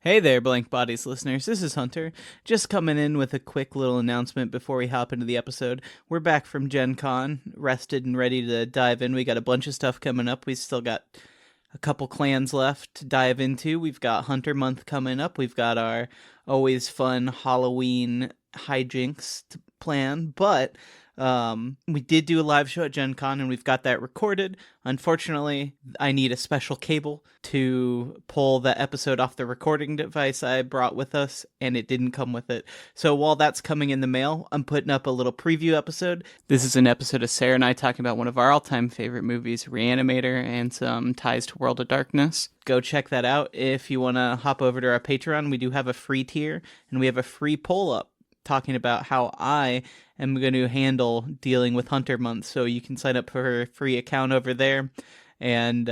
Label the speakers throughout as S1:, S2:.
S1: Hey there, Blank Bodies listeners. This is Hunter. Just coming in with a quick little announcement before we hop into the episode. We're back from Gencon, rested and ready to dive in. We got a bunch of stuff coming up. We still got a couple clans left to dive into. We've got Hunter Month coming up. We've got our always fun Halloween hijinks to plan, but we did do a live show at Gen Con, and we've got that recorded. Unfortunately, I need a special cable to pull the episode off the recording device I brought with us, and it didn't come with it. So while that's coming in the mail, I'm putting up a little preview episode. This is an episode of Sarah and I talking about one of our all-time favorite movies, Reanimator, and some ties to World of Darkness. Go check that out. If you want to hop over to our Patreon, we do have a free tier, and we have a free poll up talking about how I am going to handle dealing with Hunter Month. So you can sign up for a free account over there and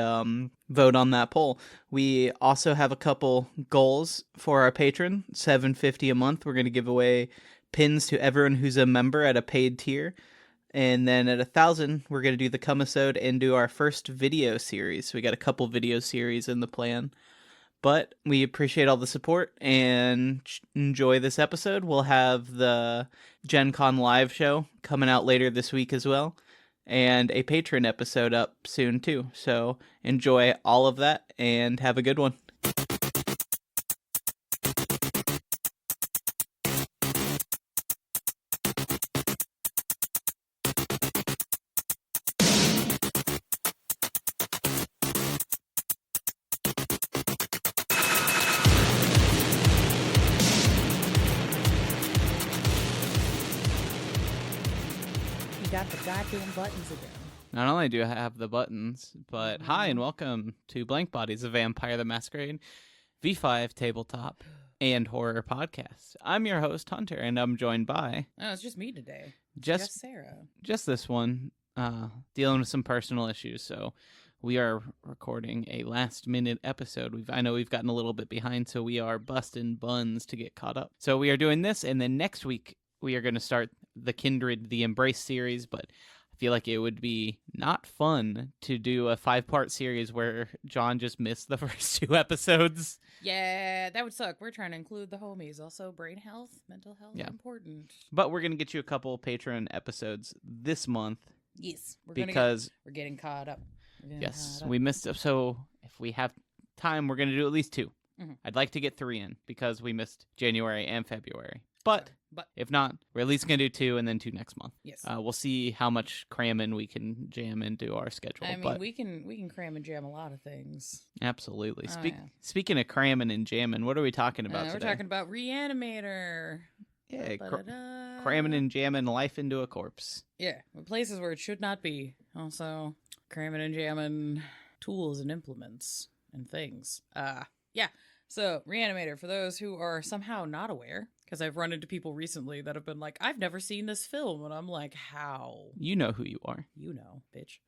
S1: vote on that poll. We also have a couple goals for our patron. $7.50 a month. We're going to give away pins to everyone who's a member at a paid tier. And then at 1,000, we're going to do the Comisode and do our first video series. So we got a couple video series in the plan. But we appreciate all the support and enjoy this episode. We'll have the Gen Con live show coming out later this week as well. And a Patreon episode up soon too. So enjoy all of that and have a good one.
S2: Got the goddamn buttons again.
S1: Not only do I have the buttons, but hi and welcome to Blank Bodies, a Vampire the Masquerade V5 tabletop and horror podcast. I'm your host, Hunter, and I'm joined by...
S2: Oh, it's just me today.
S1: Just
S2: Sarah.
S1: Just this one, dealing with some personal issues, so we are recording a last-minute episode. I know we've gotten a little bit behind, so we are busting buns to get caught up. So we are doing this, and then next week we are going to start the Kindred, the Embrace series, but I feel like it would be not fun to do a 5-part series where John just missed the first 2 episodes.
S2: Yeah, that would suck. We're trying to include the homies. Also, brain health, mental health, important.
S1: But we're going to get you a couple Patreon episodes this month.
S2: Yes, we're getting caught up.
S1: We missed it. So if we have time, we're going to do at least 2.
S2: Mm-hmm.
S1: I'd like to get 3 in because we missed January and February. But if not, we're at least going to do 2 and then 2 next month.
S2: Yes.
S1: We'll see how much cramming we can jam into our schedule.
S2: I mean, we can cram and jam a lot of things.
S1: Absolutely.
S2: Yeah.
S1: Speaking of cramming and jamming, what are we talking about
S2: today? We're talking about Reanimator.
S1: Yeah, cramming and jamming life into a corpse.
S2: Yeah, places where it should not be. Also, cramming and jamming tools and implements and things. Yeah. So, Reanimator, for those who are somehow not aware, because I've run into people recently that have been like, I've never seen this film, and I'm like, how?
S1: You know who you are.
S2: You know, bitch.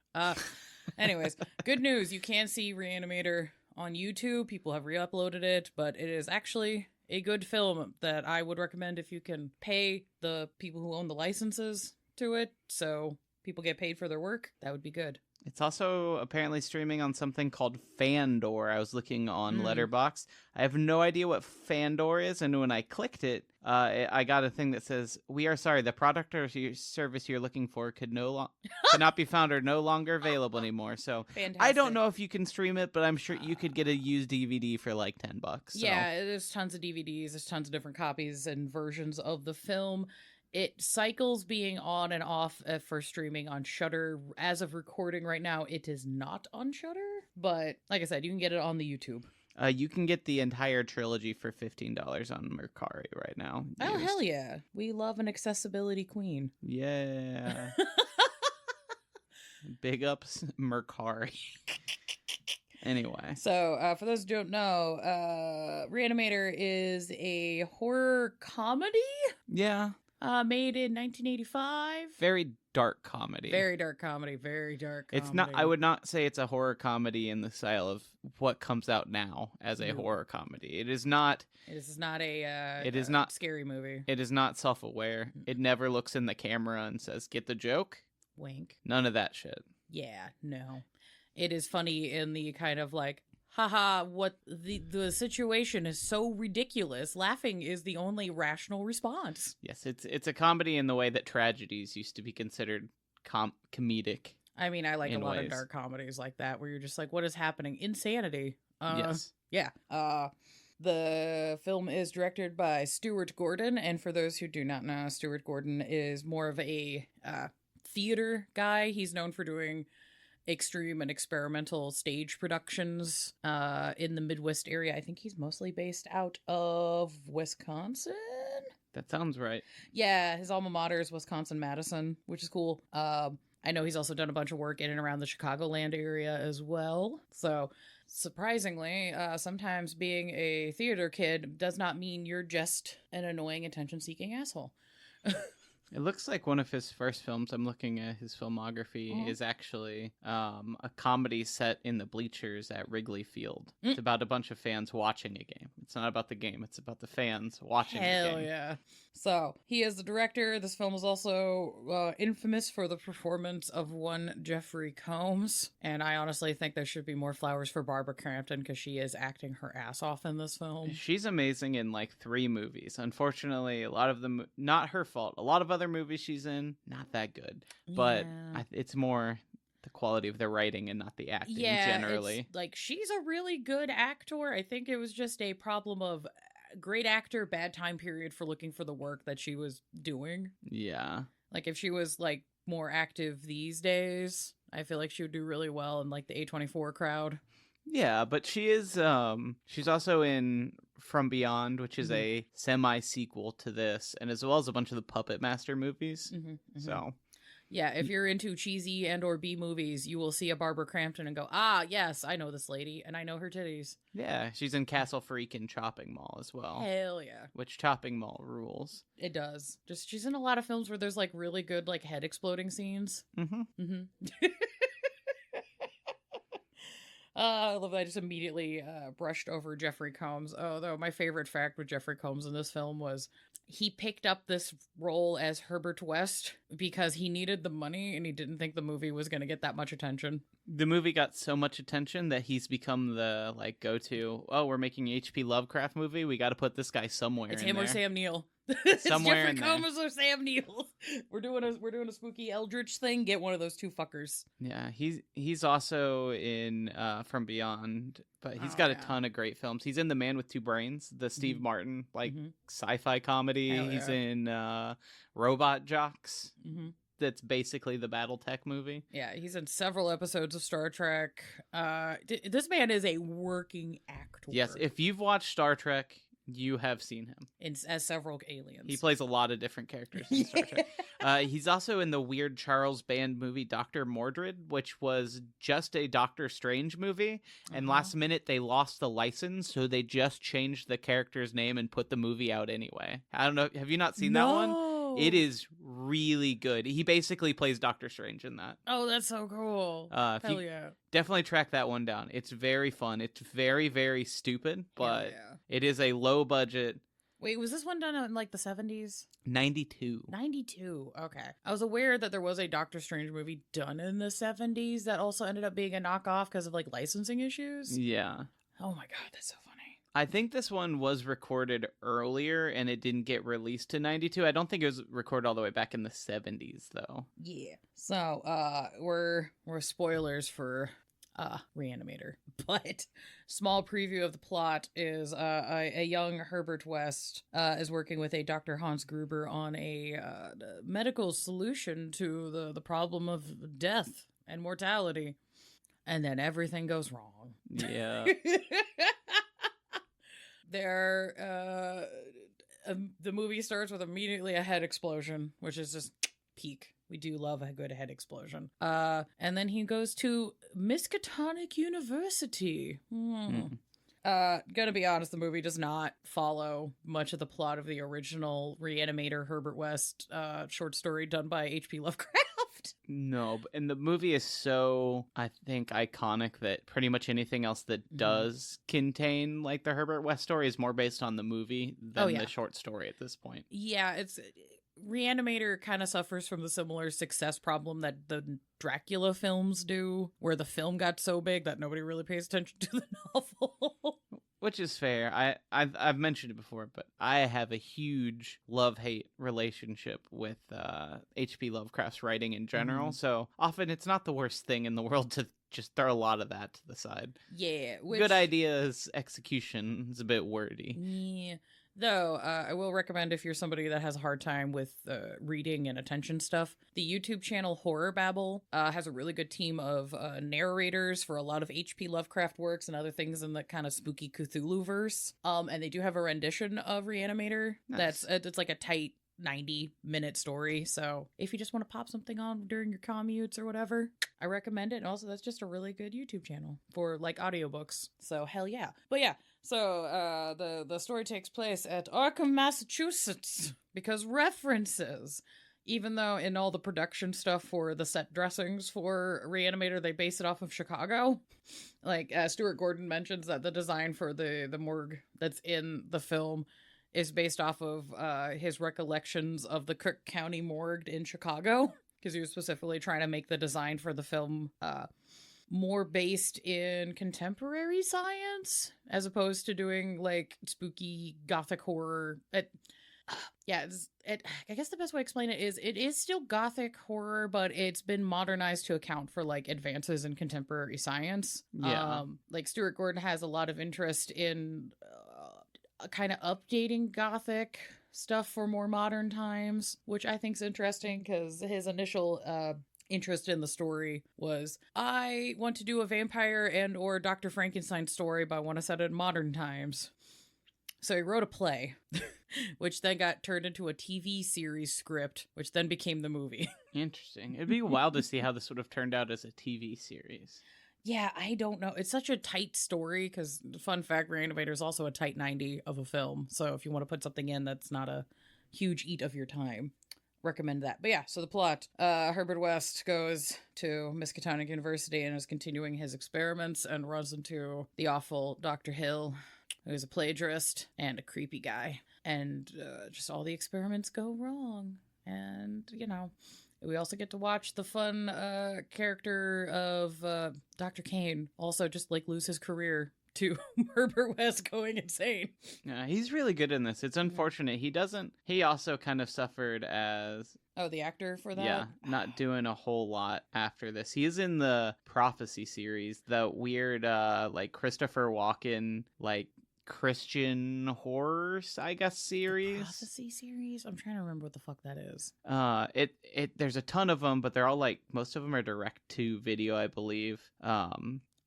S2: Anyways, good news. You can see Reanimator on YouTube. People have re-uploaded it, but it is actually a good film that I would recommend if you can pay the people who own the licenses to it, so people get paid for their work. That would be good.
S1: It's also apparently streaming on something called Fandor. I was looking on Letterboxd. I have no idea what Fandor is, and when I clicked it, I got a thing that says, "We are sorry, the product or service you're looking for could not be found or no longer available anymore." So
S2: Fantastic.
S1: I don't know if you can stream it, but I'm sure you could get a used DVD for like $10. So.
S2: Yeah, there's tons of DVDs. There's tons of different copies and versions of the film. It cycles being on and off for streaming on Shudder. As of recording right now, it is not on Shudder. But like I said, you can get it on the YouTube.
S1: You can get the entire trilogy for $15 on Mercari right now.
S2: Oh, hell yeah. We love an accessibility queen.
S1: Yeah. Big ups, Mercari. Anyway.
S2: So, for those who don't know, Reanimator is a horror comedy?
S1: Yeah.
S2: Made in 1985.
S1: Very dark comedy.
S2: Very dark comedy.
S1: It's not. I would not say it's a horror comedy in the style of what comes out now as a horror comedy. It is not.
S2: This is not a.
S1: It is not
S2: scary movie.
S1: It is not self-aware. It never looks in the camera and says, "Get the joke."
S2: Wink.
S1: None of that shit.
S2: Yeah. No. It is funny in the kind of like, haha, what the situation is so ridiculous. Laughing is the only rational response.
S1: Yes, it's a comedy in the way that tragedies used to be considered comedic.
S2: I mean, I like a lot
S1: ways.
S2: of dark comedies like that where you're just like, what is happening? Insanity.
S1: Yes.
S2: Yeah. The film is directed by Stuart Gordon, and for those who do not know, Stuart Gordon is more of a theater guy. He's known for doing extreme and experimental stage productions in the Midwest area. I think he's mostly based out of Wisconsin.
S1: That sounds right.
S2: Yeah, his alma mater is Wisconsin-Madison, which is cool. I know he's also done a bunch of work in and around the Chicagoland area as well. So, surprisingly, sometimes being a theater kid does not mean you're just an annoying attention-seeking asshole.
S1: It looks like one of his first films, I'm looking at his filmography, is actually a comedy set in the bleachers at Wrigley Field. It's about a bunch of fans watching a game. It's not about the game, it's about the fans watching the game.
S2: Hell yeah. So, he is the director. This film is also infamous for the performance of one Jeffrey Combs. And I honestly think there should be more flowers for Barbara Crampton because she is acting her ass off in this film.
S1: She's amazing in like 3 movies. Unfortunately, a lot of them, not her fault. A lot of other movies she's in, not that good. But
S2: Yeah.
S1: it's more the quality of the writing and not the acting generally.
S2: It's, like, she's a really good actor. I think it was just a problem of great actor, bad time period for looking for the work that she was doing.
S1: Yeah.
S2: Like, if she was, like, more active these days, I feel like she would do really well in, like, the A24 crowd.
S1: Yeah, but she is, she's also in From Beyond, which is a semi-sequel to this, and as well as a bunch of the Puppet Master movies. So...
S2: Yeah, if you're into cheesy and or B movies, you will see a Barbara Crampton and go, ah, yes, I know this lady, and I know her titties.
S1: Yeah, she's in Castle Freak and Chopping Mall as well.
S2: Hell yeah.
S1: Which Chopping Mall rules.
S2: It does. Just she's in a lot of films where there's like really good like head exploding scenes. I love that I just immediately brushed over Jeffrey Combs. Although my favorite fact with Jeffrey Combs in this film was he picked up this role as Herbert West because he needed the money and he didn't think the movie was going to get that much attention.
S1: The movie got so much attention that he's become the like go-to, oh, we're making an H.P. Lovecraft movie, we got to put this guy somewhere
S2: It's
S1: in
S2: him
S1: there.
S2: or Sam Neill.
S1: Somewhere
S2: Jeffrey
S1: in there.
S2: Combs or Sam Neill. We're doing a spooky Eldritch thing. Get one of those two fuckers.
S1: Yeah, he's also in From Beyond, but he's got a ton of great films. He's in The Man with Two Brains, the Steve Martin like sci-fi comedy.
S2: Hell yeah.
S1: He's in Robot Jocks. That's basically the BattleTech movie.
S2: Yeah, he's in several episodes of Star Trek. This man is a working actor.
S1: Yes, if you've watched Star Trek, you have seen him.
S2: As several aliens.
S1: He plays a lot of different characters in Star Trek. He's also in the weird Charles Band movie Dr. Mordred, which was just a Doctor Strange movie. And last minute, they lost the license, so they just changed the character's name and put the movie out anyway. I don't know. Have you not seen that one? It is really good. He basically plays Doctor Strange in that.
S2: Oh, that's so cool. Hell yeah.
S1: Definitely track that one down. It's very fun. It's very, very stupid, but it is a low budget.
S2: Wait, was this one done in like the 70s?
S1: 92.
S2: 92. Okay. I was aware that there was a Doctor Strange movie done in the 70s that also ended up being a knockoff because of like licensing issues.
S1: Yeah.
S2: Oh my God, that's so funny.
S1: I think this one was recorded earlier and it didn't get released to 92. I don't think it was recorded all the way back in the 70s though.
S2: Yeah. So, we're spoilers for Reanimator. But small preview of the plot is a young Herbert West is working with a Dr. Hans Gruber on a medical solution to the problem of death and mortality. And then everything goes wrong.
S1: Yeah.
S2: The movie starts with immediately a head explosion, which is just peak. We do love a good head explosion. And then he goes to Miskatonic University. Gonna be honest, the movie does not follow much of the plot of the original Reanimator Herbert West short story done by H.P. Lovecraft.
S1: No, and the movie is so, I think, iconic that pretty much anything else that does contain, like, the Herbert West story is more based on the movie than the short story at this point.
S2: Yeah, Reanimator kind of suffers from the similar success problem that the Dracula films do, where the film got so big that nobody really pays attention to the novel.
S1: Which is fair. I've mentioned it before, but I have a huge love-hate relationship with H.P. Lovecraft's writing in general. So often it's not the worst thing in the world to just throw a lot of that to the side.
S2: Yeah.
S1: Good ideas, execution is a bit wordy.
S2: Yeah. Though, I will recommend if you're somebody that has a hard time with reading and attention stuff, the YouTube channel Horror Babble has a really good team of narrators for a lot of H.P. Lovecraft works and other things in the kind of spooky Cthulhu-verse. And they do have a rendition of Reanimator.
S1: Nice.
S2: It's like a tight 90-minute story. So if you just want to pop something on during your commutes or whatever, I recommend it. And also, that's just a really good YouTube channel for like audiobooks. So hell yeah. But yeah. So, the story takes place at Arkham, Massachusetts, because references. Even though in all the production stuff for the set dressings for Reanimator, they base it off of Chicago. Like, Stuart Gordon mentions that the design for the morgue that's in the film is based off of his recollections of the Cook County morgue in Chicago, because he was specifically trying to make the design for the film more based in contemporary science as opposed to doing like spooky gothic horror. I guess the best way to explain it is still gothic horror, but it's been modernized to account for like advances in contemporary science.
S1: Yeah.
S2: Like Stuart Gordon has a lot of interest in kind of updating gothic stuff for more modern times, which I think is interesting because his initial interest in the story was, I want to do a vampire and or Dr. Frankenstein story, but I want to set it in modern times. So he wrote a play, which then got turned into a TV series script, which then became the movie.
S1: Interesting. It'd be wild to see how this would have turned out as a TV series.
S2: Yeah, I don't know. It's such a tight story because, fun fact, Reanimator is also a tight 90 of a film. So if you want to put something in that's not a huge eat of your time, recommend that. But yeah, so the plot, Herbert West goes to Miskatonic University and is continuing his experiments and runs into the awful Dr. Hill, who's a plagiarist and a creepy guy. And just all the experiments go wrong. And, you know, we also get to watch the fun character of Dr. Kane also just like lose his career to Herbert West going insane.
S1: Yeah, he's really good in this. It's unfortunate. He also kind of suffered as...
S2: Oh, the actor for that?
S1: Yeah, not doing a whole lot after this. He is in the Prophecy series, the weird, like, Christopher Walken, like, Christian horror, I guess, series.
S2: The Prophecy series? I'm trying to remember what the fuck that is.
S1: There's a ton of them, but they're all, like, most of them are direct to video, I believe.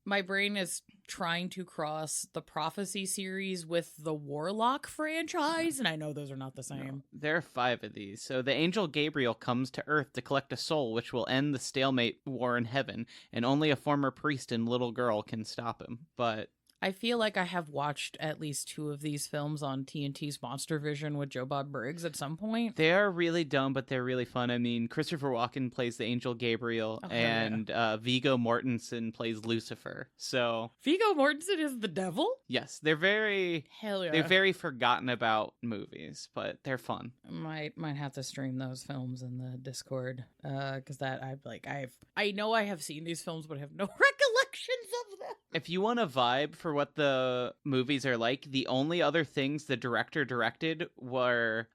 S2: My brain is trying to cross the Prophecy series with the Warlock franchise, and I know those are not the same.
S1: No, there are 5 of these. So the angel Gabriel comes to Earth to collect a soul, which will end the stalemate war in heaven, and only a former priest and little girl can stop him. But
S2: I feel like I have watched at least 2 of these films on TNT's Monster Vision with Joe Bob Briggs at some point.
S1: They are really dumb, but they're really fun. I mean, Christopher Walken plays the angel Gabriel, and Viggo Mortensen plays Lucifer. So
S2: Viggo Mortensen is the devil?
S1: Yes, they're very...
S2: Hell yeah.
S1: They're very forgotten about movies, but they're fun.
S2: Might have to stream those films in the Discord, because I know I have seen these films, but I have no recollections of them.
S1: If you want a vibe for what the movies are like, the only other things the director directed were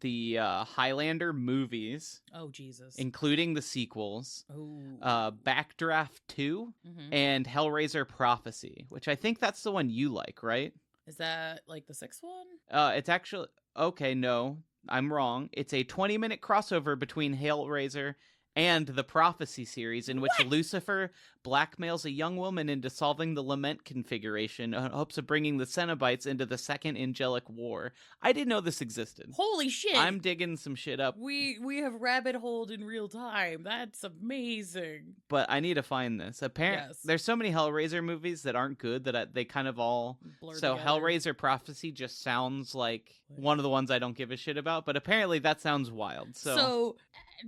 S1: the Highlander movies.
S2: Oh, Jesus.
S1: Including the sequels.
S2: Oh.
S1: Backdraft 2 and Hellraiser Prophecy, which I think that's the one you like, right?
S2: Is that like the 6th one?
S1: It's actually... Okay, no, I'm wrong. It's a 20-minute crossover between Hellraiser and the Prophecy series, in which Lucifer blackmails a young woman into solving the Lament configuration in hopes of bringing the Cenobites into the Second Angelic War. I didn't know this existed.
S2: Holy shit!
S1: I'm digging some shit up.
S2: We have rabbit holed in real time. That's amazing.
S1: But I need to find this. Apparently, there's so many Hellraiser movies that aren't good that they kind of all
S2: blur
S1: so
S2: together.
S1: Hellraiser Prophecy just sounds like one of the ones I don't give a shit about, but apparently that sounds wild. So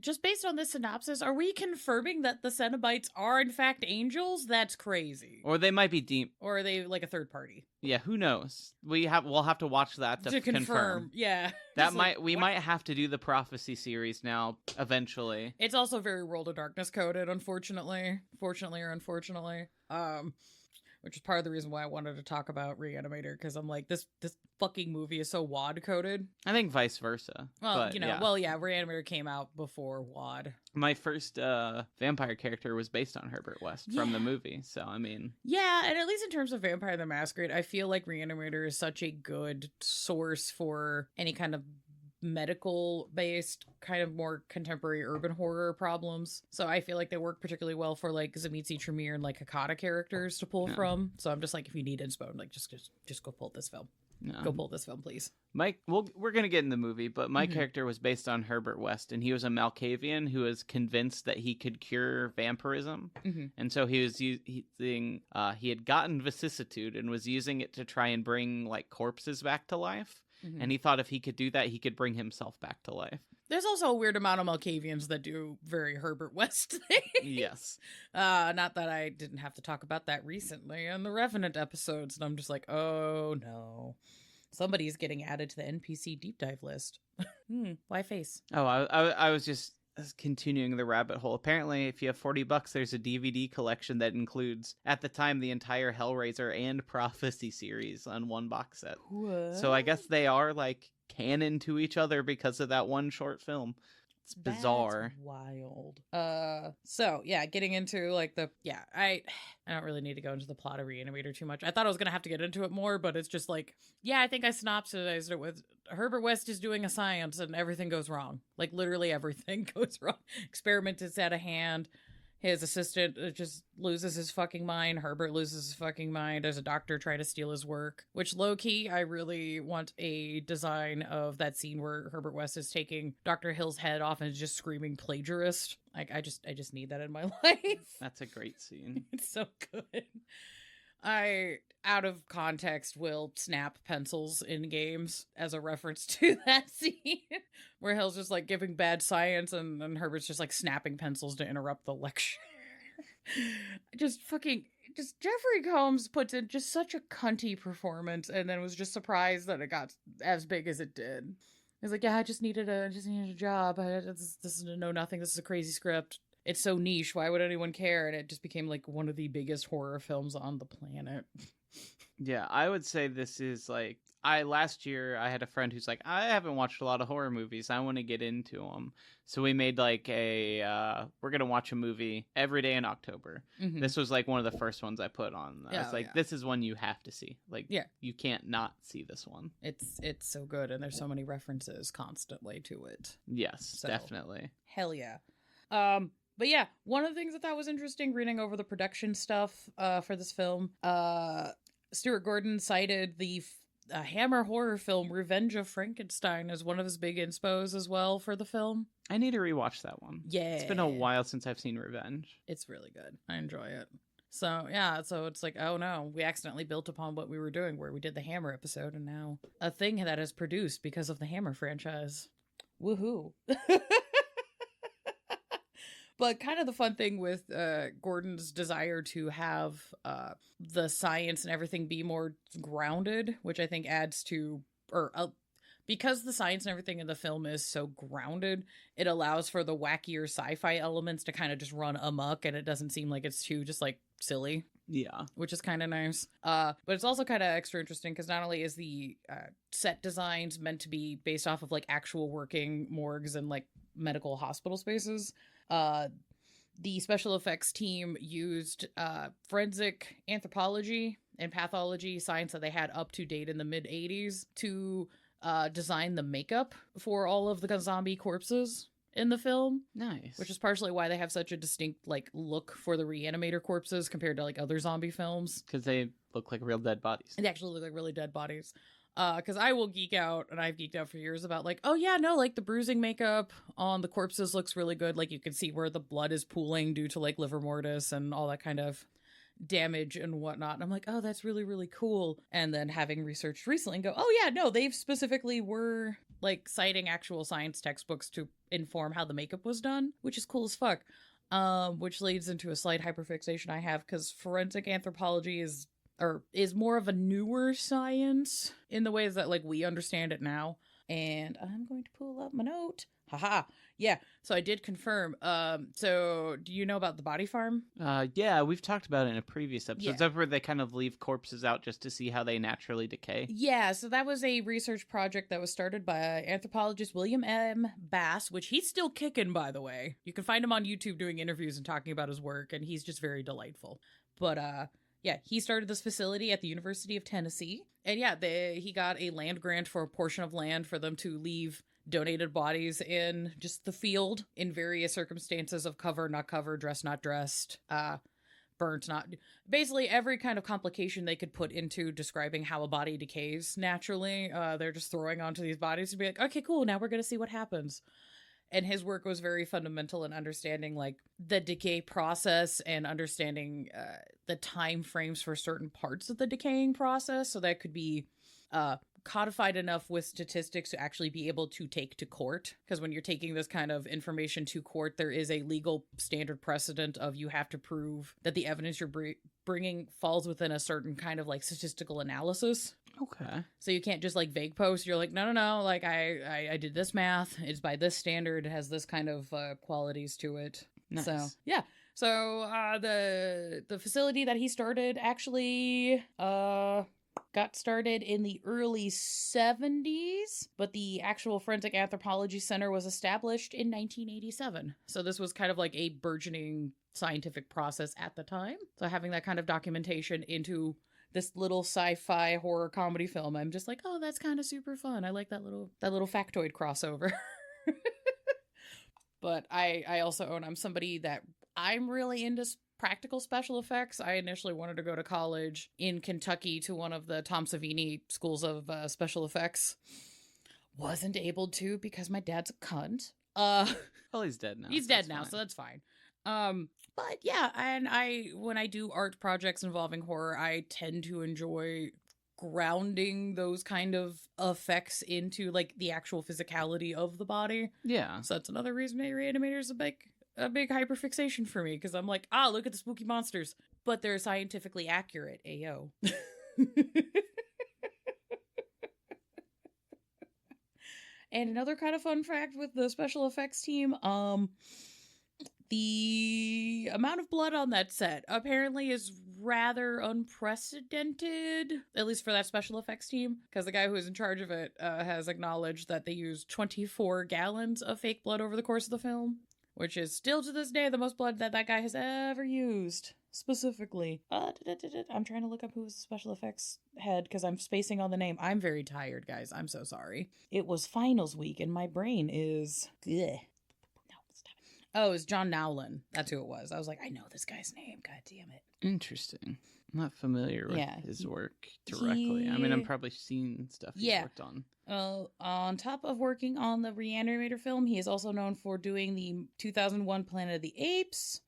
S2: just based on this synopsis, are we confirming that the Cenobites are in fact angels? That's crazy.
S1: Or they might be deep.
S2: Or are they like a third party?
S1: Yeah, who knows? We'll have to watch that to confirm.
S2: Yeah.
S1: That we might have to do the prophecy series now eventually.
S2: It's also very World of Darkness coded, unfortunately. Fortunately or unfortunately. Which is part of the reason why I wanted to talk about Reanimator, because I'm like, this fucking movie is so WAD coded.
S1: I think vice versa.
S2: Well, Reanimator came out before WAD.
S1: My first vampire character was based on Herbert West from the movie, so I mean...
S2: Yeah, and at least in terms of Vampire the Masquerade, I feel like Reanimator is such a good source for any kind of medical based kind of more contemporary urban horror problems. So I feel like they work particularly well for like Zamitzi, Tremere, and like Hakata characters to pull from. So I'm just like, if you need inspo, like just go pull this film. Go pull this film, please.
S1: Mike, we're gonna get in the movie, but my character was based on Herbert West, and he was a Malkavian who was convinced that he could cure vampirism, and so he was using he had gotten vicissitude and was using it to try and bring like corpses back to life. And he thought if he could do that, he could bring himself back to life.
S2: There's also a weird amount of Malkavians that do very Herbert West things.
S1: Yes.
S2: Not that I didn't have to talk about that recently in the Revenant episodes, and I'm just like, oh no. Somebody's getting added to the NPC deep dive list. Why face?
S1: Oh, I was just continuing the rabbit hole. Apparently, if you have $40, there's a DVD collection that includes, at the time, the entire Hellraiser and Prophecy series on one box set.
S2: What?
S1: So I guess they are like canon to each other because of that one short film. It's bizarre.
S2: That's wild. So yeah, getting into like I don't really need to go into the plot of Reanimator too much. I thought I was gonna have to get into it more, but it's just like, yeah, I think I synopsized it with Herbert West is doing a science and everything goes wrong. Like literally everything goes wrong. Experiment is out of hand. His assistant just loses his fucking mind. Herbert loses his fucking mind. There's a doctor trying to steal his work. Which, low-key, I really want a design of that scene where Herbert West is taking Dr. Hill's head off and is just screaming plagiarist. Like, I just need that in my life.
S1: That's a great scene.
S2: It's so good. I, out of context, will snap pencils in games as a reference to that scene where Hill's just like giving bad science and Herbert's just like snapping pencils to interrupt the lecture. Just Jeffrey Combs puts in just such a cunty performance and then was just surprised that it got as big as it did. He's like, yeah, I just needed a job. This is a know nothing. This is a crazy script. It's so niche. Why would anyone care? And it just became like one of the biggest horror films on the planet.
S1: Yeah, I would say this is like, last year I had a friend who's like, I haven't watched a lot of horror movies. I want to get into them. So we made like we're going to watch a movie every day in October. This was like one of the first ones I put on. I was like, this is one you have to see. Like, you can't not see this one.
S2: It's so good. And there's so many references constantly to it.
S1: Yes,
S2: so,
S1: definitely.
S2: Hell yeah. But yeah, one of the things that I thought was interesting reading over the production stuff for this film, Stuart Gordon cited the Hammer horror film Revenge of Frankenstein as one of his big inspos as well for the film.
S1: I need to rewatch that one.
S2: Yeah.
S1: It's been a while since I've seen Revenge.
S2: It's really good. I enjoy it. So, yeah, so it's like, oh no, we accidentally built upon what we were doing where we did the Hammer episode and now a thing that is produced because of the Hammer franchise. Woohoo. But kind of the fun thing with Gordon's desire to have the science and everything be more grounded, which I think adds to, because the science and everything in the film is so grounded, it allows for the wackier sci-fi elements to kind of just run amok, and it doesn't seem like it's too just like silly.
S1: Yeah.
S2: Which is kind of nice. But it's also kind of extra interesting because not only is the set designs meant to be based off of like actual working morgues and like medical hospital spaces, the special effects team used forensic anthropology and pathology science that they had up to date in the mid-'80s to design the makeup for all of the zombie corpses in the film.
S1: Nice.
S2: Which is partially why they have such a distinct like look for the Reanimator corpses compared to like other zombie films.
S1: Because they look like real dead bodies.
S2: They actually look like really dead bodies. Because I will geek out, and I've geeked out for years about like, oh yeah, no, like the bruising makeup on the corpses looks really good. Like you can see where the blood is pooling due to like livor mortis and all that kind of damage and whatnot. And I'm like, oh, that's really, really cool. And then having researched recently go, oh yeah, no, they've specifically were like citing actual science textbooks to inform how the makeup was done, which is cool as fuck. Which leads into a slight hyperfixation I have, because forensic anthropology is more of a newer science in the ways that like we understand it now. And I'm going to pull up my note. Haha. Yeah. So I did confirm. So do you know about the body farm?
S1: Yeah, we've talked about it in a previous episode.
S2: Yeah.
S1: That's where they kind of leave corpses out just to see how they naturally decay.
S2: Yeah, so that was a research project that was started by anthropologist William M. Bass, which he's still kicking, by the way. You can find him on YouTube doing interviews and talking about his work, and he's just very delightful. But yeah, he started this facility at the University of Tennessee. And yeah, he got a land grant for a portion of land for them to leave donated bodies in just the field in various circumstances of cover, not cover, dressed, not dressed, burnt, not... Basically, every kind of complication they could put into describing how a body decays naturally, they're just throwing onto these bodies to be like, okay, cool, now we're going to see what happens. And his work was very fundamental in understanding like the decay process and understanding the time frames for certain parts of the decaying process. So that could be codified enough with statistics to actually be able to take to court. Because when you're taking this kind of information to court, there is a legal standard precedent of you have to prove that the evidence you're bringing falls within a certain kind of like statistical analysis.
S1: Okay.
S2: So you can't just like vague post. You're like, no, like I did this math. It's by this standard. It has this kind of qualities to it.
S1: Nice.
S2: So yeah. So the facility that he started actually got started in the early 70s, but the actual Forensic Anthropology Center was established in 1987. So this was kind of like a burgeoning scientific process at the time. So having that kind of documentation into this little sci-fi horror comedy film, I'm just like, oh, that's kind of super fun. I like that little factoid crossover. But I also own, I'm somebody that I'm really into practical special effects. I initially wanted to go to college in Kentucky to one of the Tom Savini schools of special effects. Wasn't able to because my dad's a cunt.
S1: Well, he's dead now.
S2: He's dead now, so that's fine. But yeah, and when I do art projects involving horror, I tend to enjoy grounding those kind of effects into like the actual physicality of the body.
S1: Yeah.
S2: So that's another reason Reanimator is a big hyperfixation for me, because I'm like, look at the spooky monsters, but they're scientifically accurate. Ayo. And another kind of fun fact with the special effects team, the amount of blood on that set apparently is rather unprecedented, at least for that special effects team, because the guy who is in charge of it has acknowledged that they used 24 gallons of fake blood over the course of the film, which is still to this day the most blood that guy has ever used, specifically. I'm trying to look up who was the special effects head, because I'm spacing on the name. I'm very tired, guys. I'm so sorry. It was finals week, and my brain is... Ugh. Oh, it was John Nowlin. That's who it was. I was like, I know this guy's name. God damn it.
S1: Interesting. I'm not familiar with his work directly. I mean, I've probably seen stuff he's worked on.
S2: On top of working on the Reanimator film, he is also known for doing the 2001 Planet of the Apes,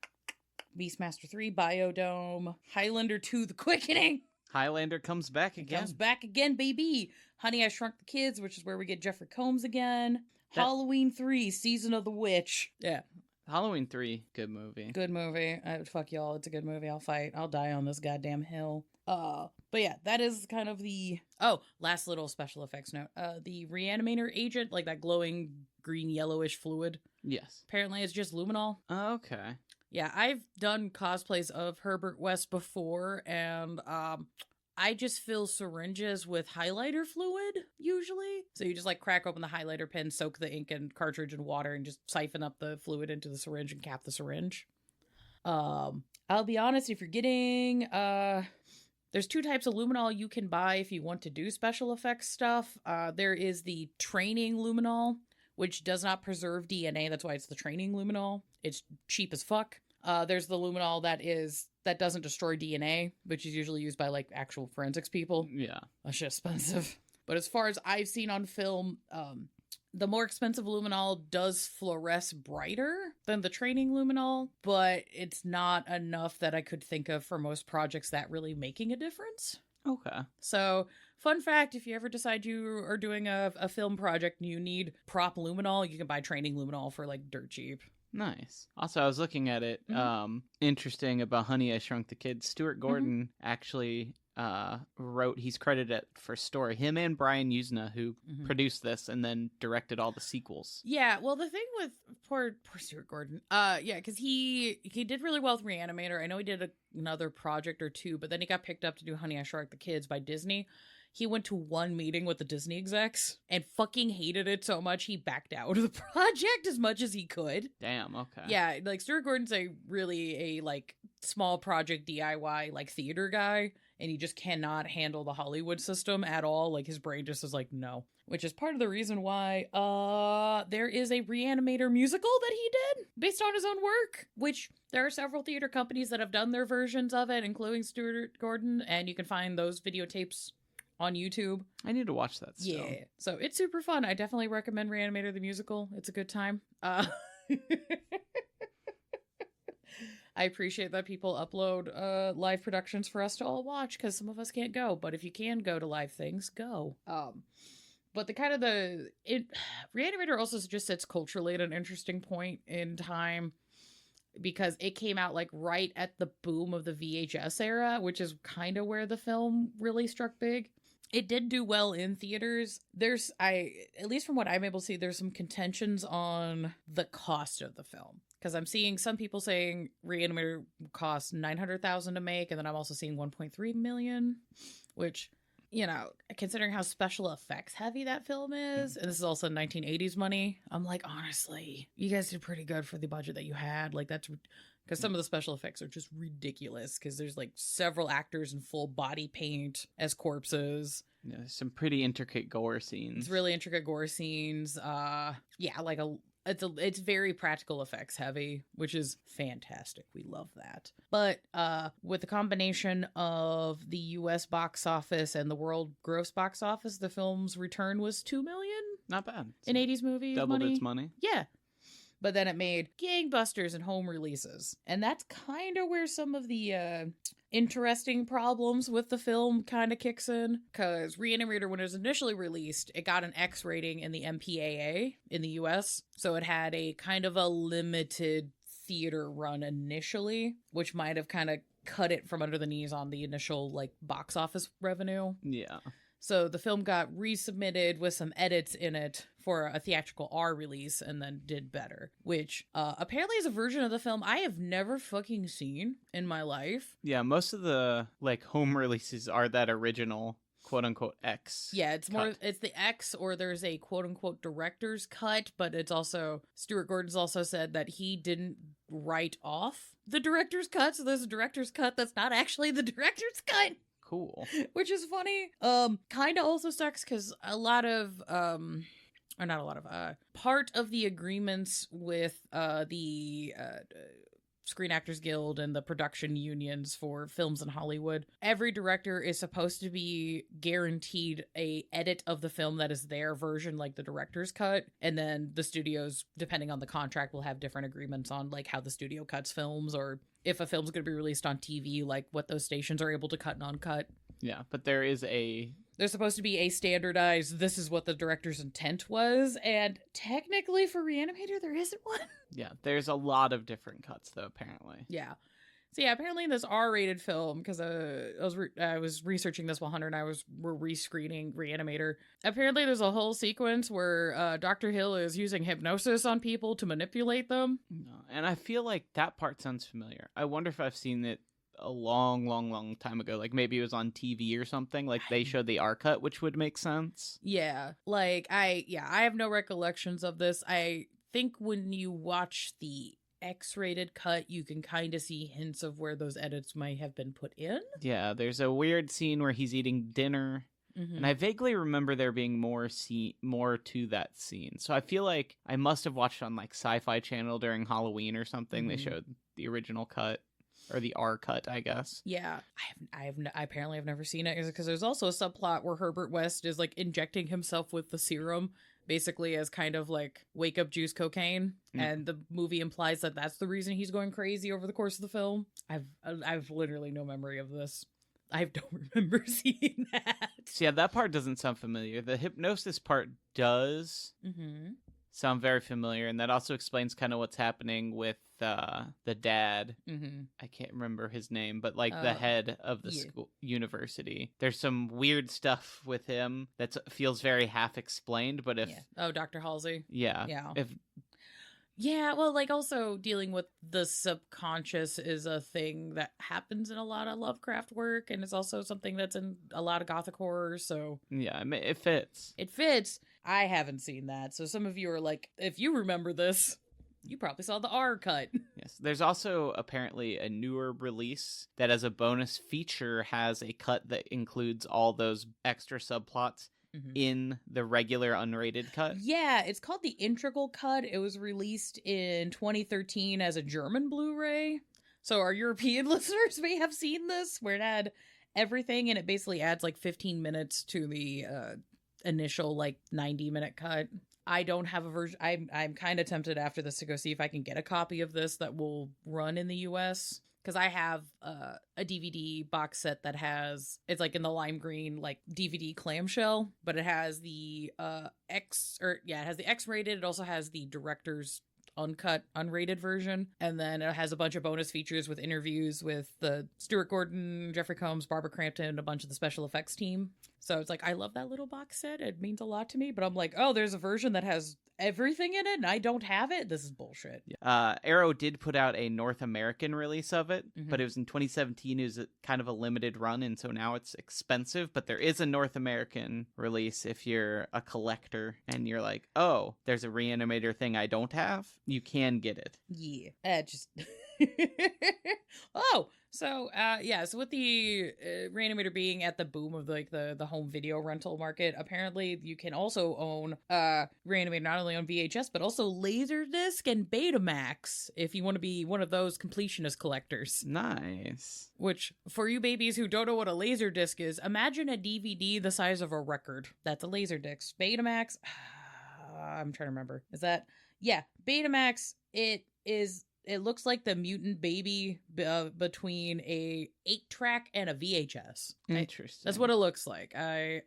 S2: Beastmaster 3, Biodome, Highlander 2, The Quickening.
S1: Highlander comes back again.
S2: Comes back again, baby. Honey, I Shrunk the Kids, which is where we get Jeffrey Combs again. Halloween 3, Season of the Witch. Yeah.
S1: Halloween 3, good movie.
S2: Good movie. Fuck y'all, it's a good movie. I'll fight. I'll die on this goddamn hill. But yeah, that is kind of the... Oh, last little special effects note. The Reanimator agent, like that glowing green yellowish fluid.
S1: Yes.
S2: Apparently it's just luminol.
S1: Okay.
S2: Yeah, I've done cosplays of Herbert West before, and I just fill syringes with highlighter fluid, usually. So you just like crack open the highlighter pen, soak the ink and cartridge in water, and just siphon up the fluid into the syringe and cap the syringe. I'll be honest, if you're getting... There's two types of luminol you can buy if you want to do special effects stuff. There is the training luminol, which does not preserve DNA. That's why it's the training luminol. It's cheap as fuck. There's the luminol that doesn't destroy DNA, which is usually used by like actual forensics people.
S1: Yeah.
S2: That's just expensive. But as far as I've seen on film, the more expensive luminol does fluoresce brighter than the training luminol, but it's not enough that I could think of for most projects that really making a difference.
S1: Okay.
S2: So, fun fact, if you ever decide you are doing a film project and you need prop luminol, you can buy training luminol for like dirt cheap.
S1: Nice. Also, I was looking at it. Interesting about Honey, I Shrunk the Kids. Stuart Gordon actually wrote, he's credited for story. Him and Brian Usna, who produced this and then directed all the sequels.
S2: Yeah, well, the thing with poor Stuart Gordon, because he did really well with Reanimator. I know he did another project or two, but then he got picked up to do Honey, I Shrunk the Kids by Disney. He went to one meeting with the Disney execs and fucking hated it so much he backed out of the project as much as he could.
S1: Damn, okay.
S2: Yeah, like Stuart Gordon's a like small project DIY like theater guy, and he just cannot handle the Hollywood system at all. Like his brain just is like, no. Which is part of the reason why there is a Reanimator musical that he did based on his own work, which there are several theater companies that have done their versions of it, including Stuart Gordon, and you can find those videotapes on YouTube.
S1: I need to watch that still.
S2: Yeah. So it's super fun. I definitely recommend Reanimator the musical. It's a good time. I appreciate that people upload live productions for us to all watch, because some of us can't go. But if you can go to live things, go. But Reanimator also just sits culturally at an interesting point in time, because it came out like right at the boom of the VHS era, which is kind of where the film really struck big. It did do well in theaters. At least from what I'm able to see, there's some contentions on the cost of the film. Because I'm seeing some people saying Reanimator cost $900,000 to make, and then I'm also seeing $1.3 million, which, you know, considering how special effects heavy that film is, and this is also 1980s money, I'm like, honestly, you guys did pretty good for the budget that you had. Like, that's because some of the special effects are just ridiculous, because there's like several actors in full body paint as corpses.
S1: Yeah, some pretty intricate gore scenes.
S2: It's really intricate gore scenes. It's very practical effects heavy, which is fantastic. We love that. But with the combination of the US box office and the world gross box office, the film's return was $2 million.
S1: Not bad.
S2: In 80s movies.
S1: Doubled its money.
S2: Yeah. But then it made gangbusters in home releases. And that's kind of where some of the interesting problems with the film kind of kicks in. Because Reanimator, when it was initially released, it got an X rating in the MPAA in the US. So it had a kind of a limited theater run initially, which might have kind of cut it from under the knees on the initial like box office revenue.
S1: Yeah.
S2: So the film got resubmitted with some edits in it for a theatrical R release, and then did better, which apparently is a version of the film I have never fucking seen in my life.
S1: Yeah, most of the like home releases are that original quote unquote X.
S2: Yeah, it's the X, or there's a quote unquote director's cut, but it's also, Stuart Gordon's also said that he didn't write off the director's cut, so there's a director's cut that's not actually the director's cut.
S1: Cool.
S2: Which is funny. Kind of also sucks because part of the agreements with the Screen Actors Guild and the production unions for films in Hollywood, every director is supposed to be guaranteed a edit of the film that is their version, like the director's cut, and then the studios, depending on the contract, will have different agreements on like how the studio cuts films, or if a film's going to be released on TV, like what those stations are able to cut and uncut.
S1: Yeah, but there's
S2: supposed to be a standardized, this is what the director's intent was, and technically for Reanimator, there isn't one.
S1: Yeah, there's a lot of different cuts, though, apparently.
S2: Yeah. So yeah, apparently in this R-rated film, because I was researching this while Hunter and I were rescreening Reanimator. Apparently there's a whole sequence where Dr. Hill is using hypnosis on people to manipulate them.
S1: No, and I feel like that part sounds familiar. I wonder if I've seen it a long time ago. Like maybe it was on TV or something. Like they showed the R cut, which would make sense.
S2: Yeah, like I have no recollections of this. I think when you watch the X-rated cut, you can kind of see hints of where those edits might have been put in.
S1: Yeah, there's a weird scene where he's eating dinner, and I vaguely remember there being more to that scene. So I feel like I must have watched on like Sci-Fi Channel during Halloween or something. They showed the original cut. Or the R cut, I guess.
S2: Yeah, I apparently have never seen it, because there's also a subplot where Herbert West is like injecting himself with the serum, basically as kind of like wake up juice cocaine, and the movie implies that that's the reason he's going crazy over the course of the film. I've literally no memory of this. I don't remember seeing that.
S1: So yeah, that part doesn't sound familiar. The hypnosis part does sound very familiar, and that also explains kind of what's happening with the dad. I can't remember his name, but like the head of the school university. There's some weird stuff with him that feels very half explained, but if
S2: Dr. Halsey.
S1: Yeah.
S2: Well, like also dealing with the subconscious is a thing that happens in a lot of Lovecraft work, and it's also something that's in a lot of Gothic horror, so...
S1: Yeah, it fits.
S2: It fits. I haven't seen that, so some of you are like, if you remember this, you probably saw the R cut.
S1: Yes, there's also apparently a newer release that as a bonus feature has a cut that includes all those extra subplots in the regular unrated cut.
S2: Yeah, it's called the Integral Cut. It was released in 2013 as a German Blu-ray. So our European listeners may have seen this, where it had everything, and it basically adds like 15 minutes to the initial like 90-minute cut. I don't have a version. I'm kind of tempted after this to go see if I can get a copy of this that will run in the US. Because I have a DVD box set that it's like in the lime green like DVD clamshell, but it has the it has the X-rated. It also has the director's uncut, unrated version, and then it has a bunch of bonus features with interviews with the Stuart Gordon, Jeffrey Combs, Barbara Crampton, and a bunch of the special effects team. So it's like, I love that little box set. It means a lot to me, but I'm like, oh, there's a version that has everything in it and I don't have it. This is bullshit.
S1: Arrow did put out a North American release of it, but it was in 2017. It was kind of a limited run, and so now it's expensive, but there is a North American release if you're a collector and you're like, oh, there's a Reanimator thing I don't have. You can get it.
S2: Yeah. Just... So with the Reanimator being at the boom of like the home video rental market, apparently you can also own Reanimator not only on VHS but also Laserdisc and Betamax if you want to be one of those completionist collectors.
S1: Nice.
S2: Which, for you babies who don't know what a Laserdisc is, imagine a DVD the size of a record. That's a Laserdisc. Betamax, I'm trying to remember. Is that... Yeah, Betamax, it looks like the mutant baby between a 8-track and a VHS.
S1: Interesting.
S2: That's what it looks like. I've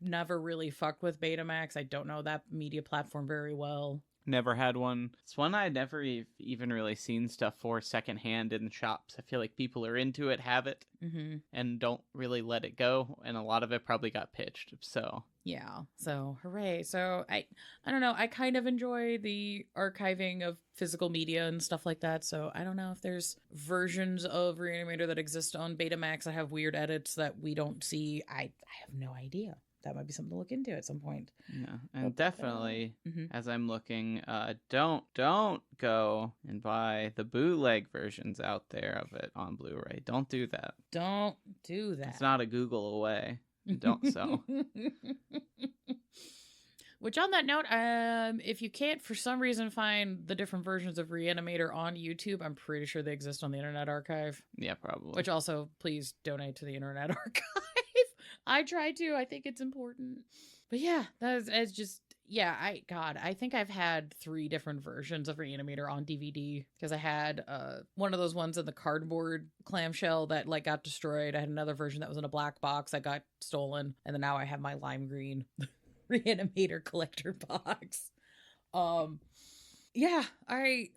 S2: never really fucked with Betamax. I don't know that media platform very well.
S1: Never had one. It's one I'd never even really seen stuff for secondhand in the shops. I feel like people are into it, have it, and don't really let it go. And a lot of it probably got pitched. So
S2: yeah. So hooray. So I don't know. I kind of enjoy the archiving of physical media and stuff like that. So I don't know if there's versions of Reanimator that exist on Betamax that have weird edits that we don't see. I have no idea. That might be something to look into at some point.
S1: Yeah, and definitely, as I'm looking, don't go and buy the bootleg versions out there of it on Blu-ray. Don't do that.
S2: Don't do that.
S1: It's not a Google away. Don't so.
S2: Which, on that note, if you can't for some reason find the different versions of Reanimator on YouTube, I'm pretty sure they exist on the Internet Archive.
S1: Yeah, probably.
S2: Which also, please donate to the Internet Archive. I try to. I think it's important. But yeah, it's just... Yeah, I think I've had 3 different versions of Reanimator on DVD, because I had one of those ones in the cardboard clamshell that like got destroyed. I had another version that was in a black box that got stolen, and then now I have my lime green Reanimator collector box. Yeah, I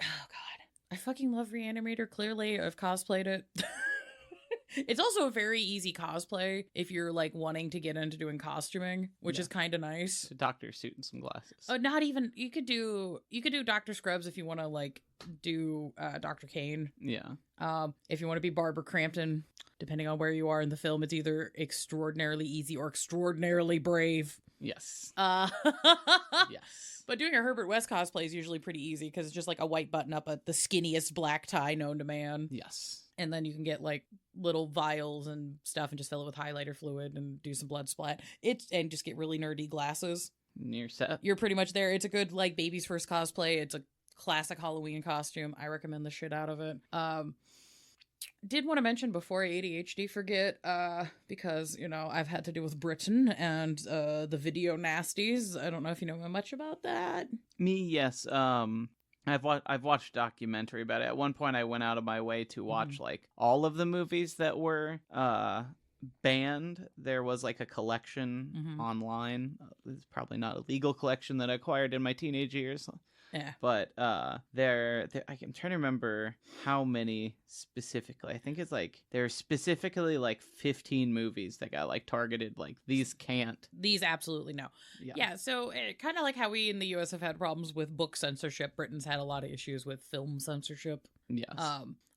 S2: fucking love Reanimator. Clearly, I've cosplayed it. It's also a very easy cosplay if you're like wanting to get into doing costuming, which is kind of nice.
S1: A doctor suit and some glasses.
S2: Not even, you could do Dr. Scrubs if you want to like do Dr. Kane.
S1: Yeah.
S2: If you want to be Barbara Crampton, depending on where you are in the film, it's either extraordinarily easy or extraordinarily brave.
S1: Yes.
S2: Yes. But doing a Herbert West cosplay is usually pretty easy because it's just like a white button up at the skinniest black tie known to man.
S1: Yes.
S2: And then you can get like little vials and stuff and just fill it with highlighter fluid and do some blood splat. And just get really nerdy glasses.
S1: Near set.
S2: You're pretty much there. It's a good like baby's first cosplay. It's a classic Halloween costume. I recommend the shit out of it. Did want to mention before I ADHD forget, because, you know, I've had to do with Britain and the video nasties. I don't know if you know much about that.
S1: Me, yes. I've watched a documentary about it. At one point, I went out of my way to watch like all of the movies that were banned. There was like a collection online. It's probably not a legal collection that I acquired in my teenage years.
S2: Yeah.
S1: But I'm trying to remember how many specifically. I think it's like there's specifically like 15 movies that got like targeted. Like these can't.
S2: These absolutely no. Yeah. So kind of like how we in the U.S. have had problems with book censorship, Britain's had a lot of issues with film censorship.
S1: Yes.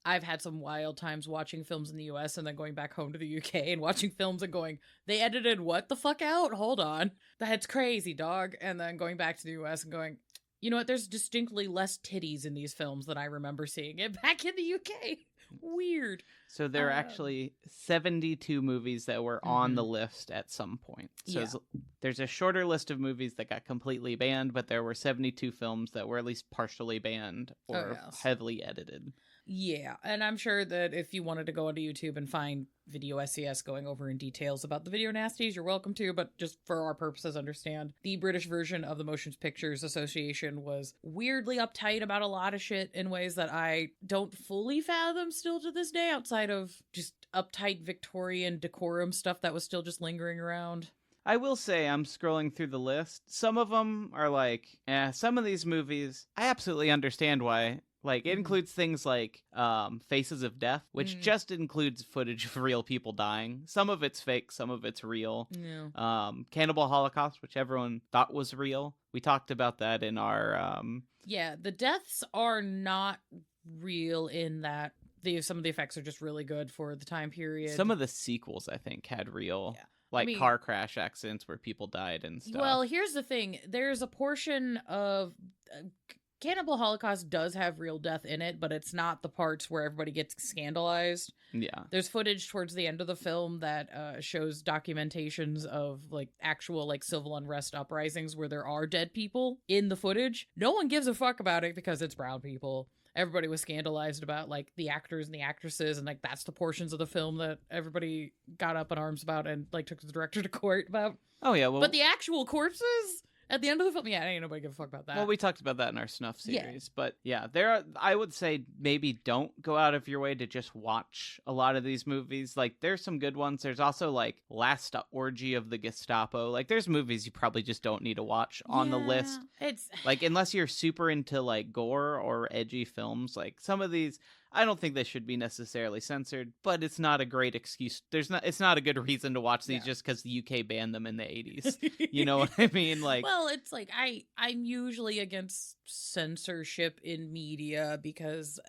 S2: I've had some wild times watching films in the US and then going back home to the UK and watching films and going, they edited what the fuck out? Hold on. That's crazy, dog. And then going back to the US and going, you know what? There's distinctly less titties in these films than I remember seeing it back in the UK. Weird.
S1: So there are actually 72 movies that were on the list at some point. So there's a shorter list of movies that got completely banned, but there were 72 films that were at least partially banned or heavily edited.
S2: Yeah, and I'm sure that if you wanted to go onto YouTube and find video SES going over in details about the video nasties, you're welcome to, but just for our purposes, understand the British version of the Motion Pictures Association was weirdly uptight about a lot of shit in ways that I don't fully fathom still to this day, outside of just uptight Victorian decorum stuff that was still just lingering around.
S1: I will say I'm scrolling through the list. Some of them are like, some of these movies, I absolutely understand why. Like, it includes things like Faces of Death, which just includes footage of real people dying. Some of it's fake, some of it's real.
S2: Yeah.
S1: Cannibal Holocaust, which everyone thought was real. We talked about that in our...
S2: Yeah, the deaths are not real in that. Some of the effects are just really good for the time period.
S1: Some of the sequels, I think, had real... Yeah. Like car crash accidents where people died and stuff.
S2: Well, here's the thing. There's a portion of... Cannibal Holocaust does have real death in it, but it's not the parts where everybody gets scandalized.
S1: Yeah.
S2: There's footage towards the end of the film that shows documentations of like actual like civil unrest uprisings where there are dead people in the footage. No one gives a fuck about it because it's brown people. Everybody was scandalized about like the actors and the actresses, and like that's the portions of the film that everybody got up in arms about and like took the director to court about.
S1: Oh yeah, well,
S2: but the actual corpses at the end of the film, ain't nobody give a fuck about that.
S1: Well, we talked about that in our Snuff series, but yeah, I would say maybe don't go out of your way to just watch a lot of these movies. Like, there's some good ones. There's also like Last Orgy of the Gestapo. Like, there's movies you probably just don't need to watch on the list. It's like, unless you're super into like gore or edgy films, like some of these, I don't think they should be necessarily censored, but it's not a great excuse. It's not a good reason to watch these just because the UK banned them in the 80s. You know what I mean? Like,
S2: well, it's like I'm usually against censorship in media because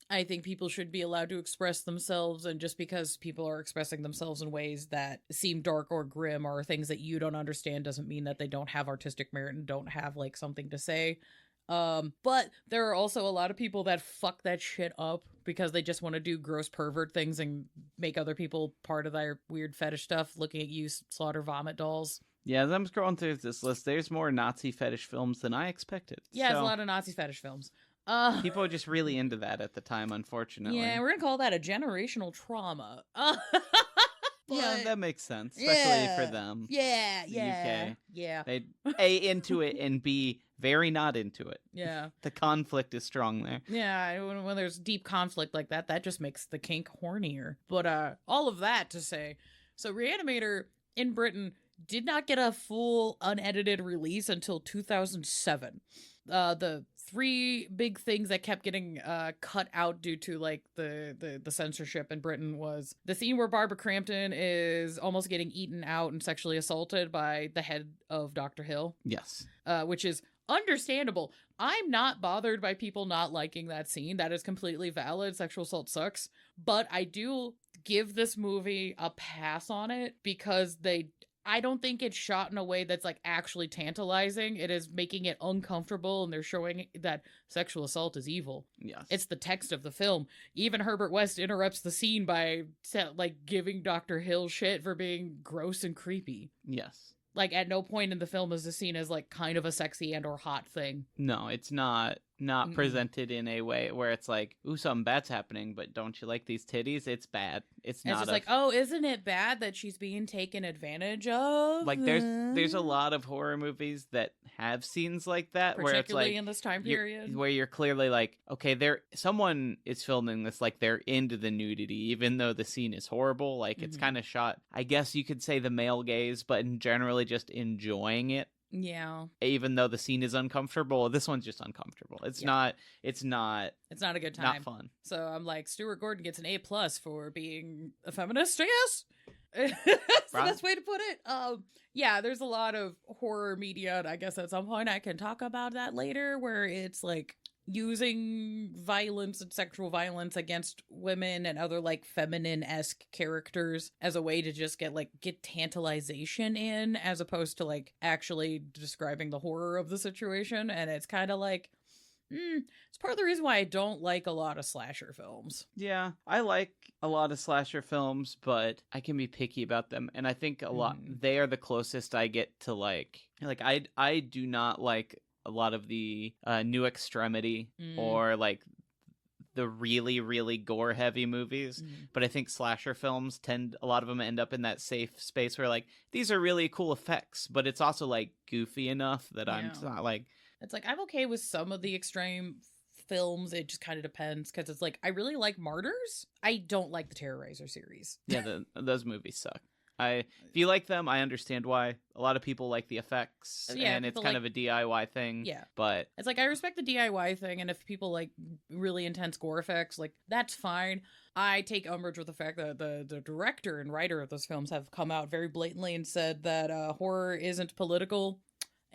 S2: I think people should be allowed to express themselves, and just because people are expressing themselves in ways that seem dark or grim or things that you don't understand doesn't mean that they don't have artistic merit and don't have like something to say. But there are also a lot of people that fuck that shit up because they just want to do gross pervert things and make other people part of their weird fetish stuff, looking at you slaughter vomit dolls.
S1: Yeah, as I'm scrolling through this list, there's more Nazi fetish films than I expected.
S2: Yeah, there's a lot of Nazi fetish films.
S1: People were just really into that at the time, unfortunately.
S2: Yeah, we're gonna call that a generational trauma.
S1: Yeah, that makes sense, especially for them.
S2: Yeah,
S1: the UK.
S2: Yeah.
S1: They A, into it, and B, very not into it.
S2: Yeah.
S1: The conflict is strong there.
S2: Yeah, when there's deep conflict like that, that just makes the kink hornier. But all of that to say, so Reanimator in Britain did not get a full unedited release until 2007. The three big things that kept getting cut out due to like the censorship in Britain was the scene where Barbara Crampton is almost getting eaten out and sexually assaulted by the head of Dr. Hill.
S1: Yes.
S2: Which is understandable. I'm not bothered by people not liking that scene. That is completely valid. Sexual assault sucks. But I do give this movie a pass on it because I don't think it's shot in a way that's like actually tantalizing. It is making it uncomfortable, and they're showing that sexual assault is evil.
S1: Yes.
S2: It's the text of the film. Even Herbert West interrupts the scene by like giving Dr. Hill shit for being gross and creepy.
S1: Yes.
S2: Like, at no point in the film is the scene as like kind of a sexy and or hot thing.
S1: No, it's not not presented in a way where it's like, ooh, something bad's happening, but don't you like these titties? It's bad. It's not
S2: just like, oh, isn't it bad that she's being taken advantage of?
S1: Like, there's a lot of horror movies that have scenes like that, where it's like,
S2: particularly in this time period,
S1: where you're clearly like, okay, someone is filming this like they're into the nudity, even though the scene is horrible. Like, it's kind of shot, I guess you could say, the male gaze, but generally just enjoying it.
S2: Yeah.
S1: Even though the scene is uncomfortable, this one's just uncomfortable. It's not a good time. Not fun.
S2: So I'm like, Stuart Gordon gets an A+ for being a feminist, I guess. That's the best way to put it. Yeah, there's a lot of horror media, and I guess at some point I can talk about that later, where it's like using violence and sexual violence against women and other like feminine-esque characters as a way to just get tantalization in, as opposed to like actually describing the horror of the situation. And it's kind of like, it's part of the reason why I don't like a lot of slasher films.
S1: Yeah, I like a lot of slasher films, but I can be picky about them. And I think they are the closest I get to like I do not like a lot of the New Extremity or like the really, really gore heavy movies. But I think slasher films a lot of them end up in that safe space where like, these are really cool effects, but it's also like goofy enough that I'm not like,
S2: it's like, I'm okay with some of the extreme films. It just kind of depends, because it's like, I really like Martyrs. I don't like the Terrorizer series.
S1: Yeah, those movies suck. If you like them, I understand why. A lot of people like the effects, and it's kind of a DIY thing.
S2: Yeah,
S1: but
S2: it's like, I respect the DIY thing, and if people like really intense gore effects, like, that's fine. I take umbrage with the fact that the director and writer of those films have come out very blatantly and said that horror isn't political,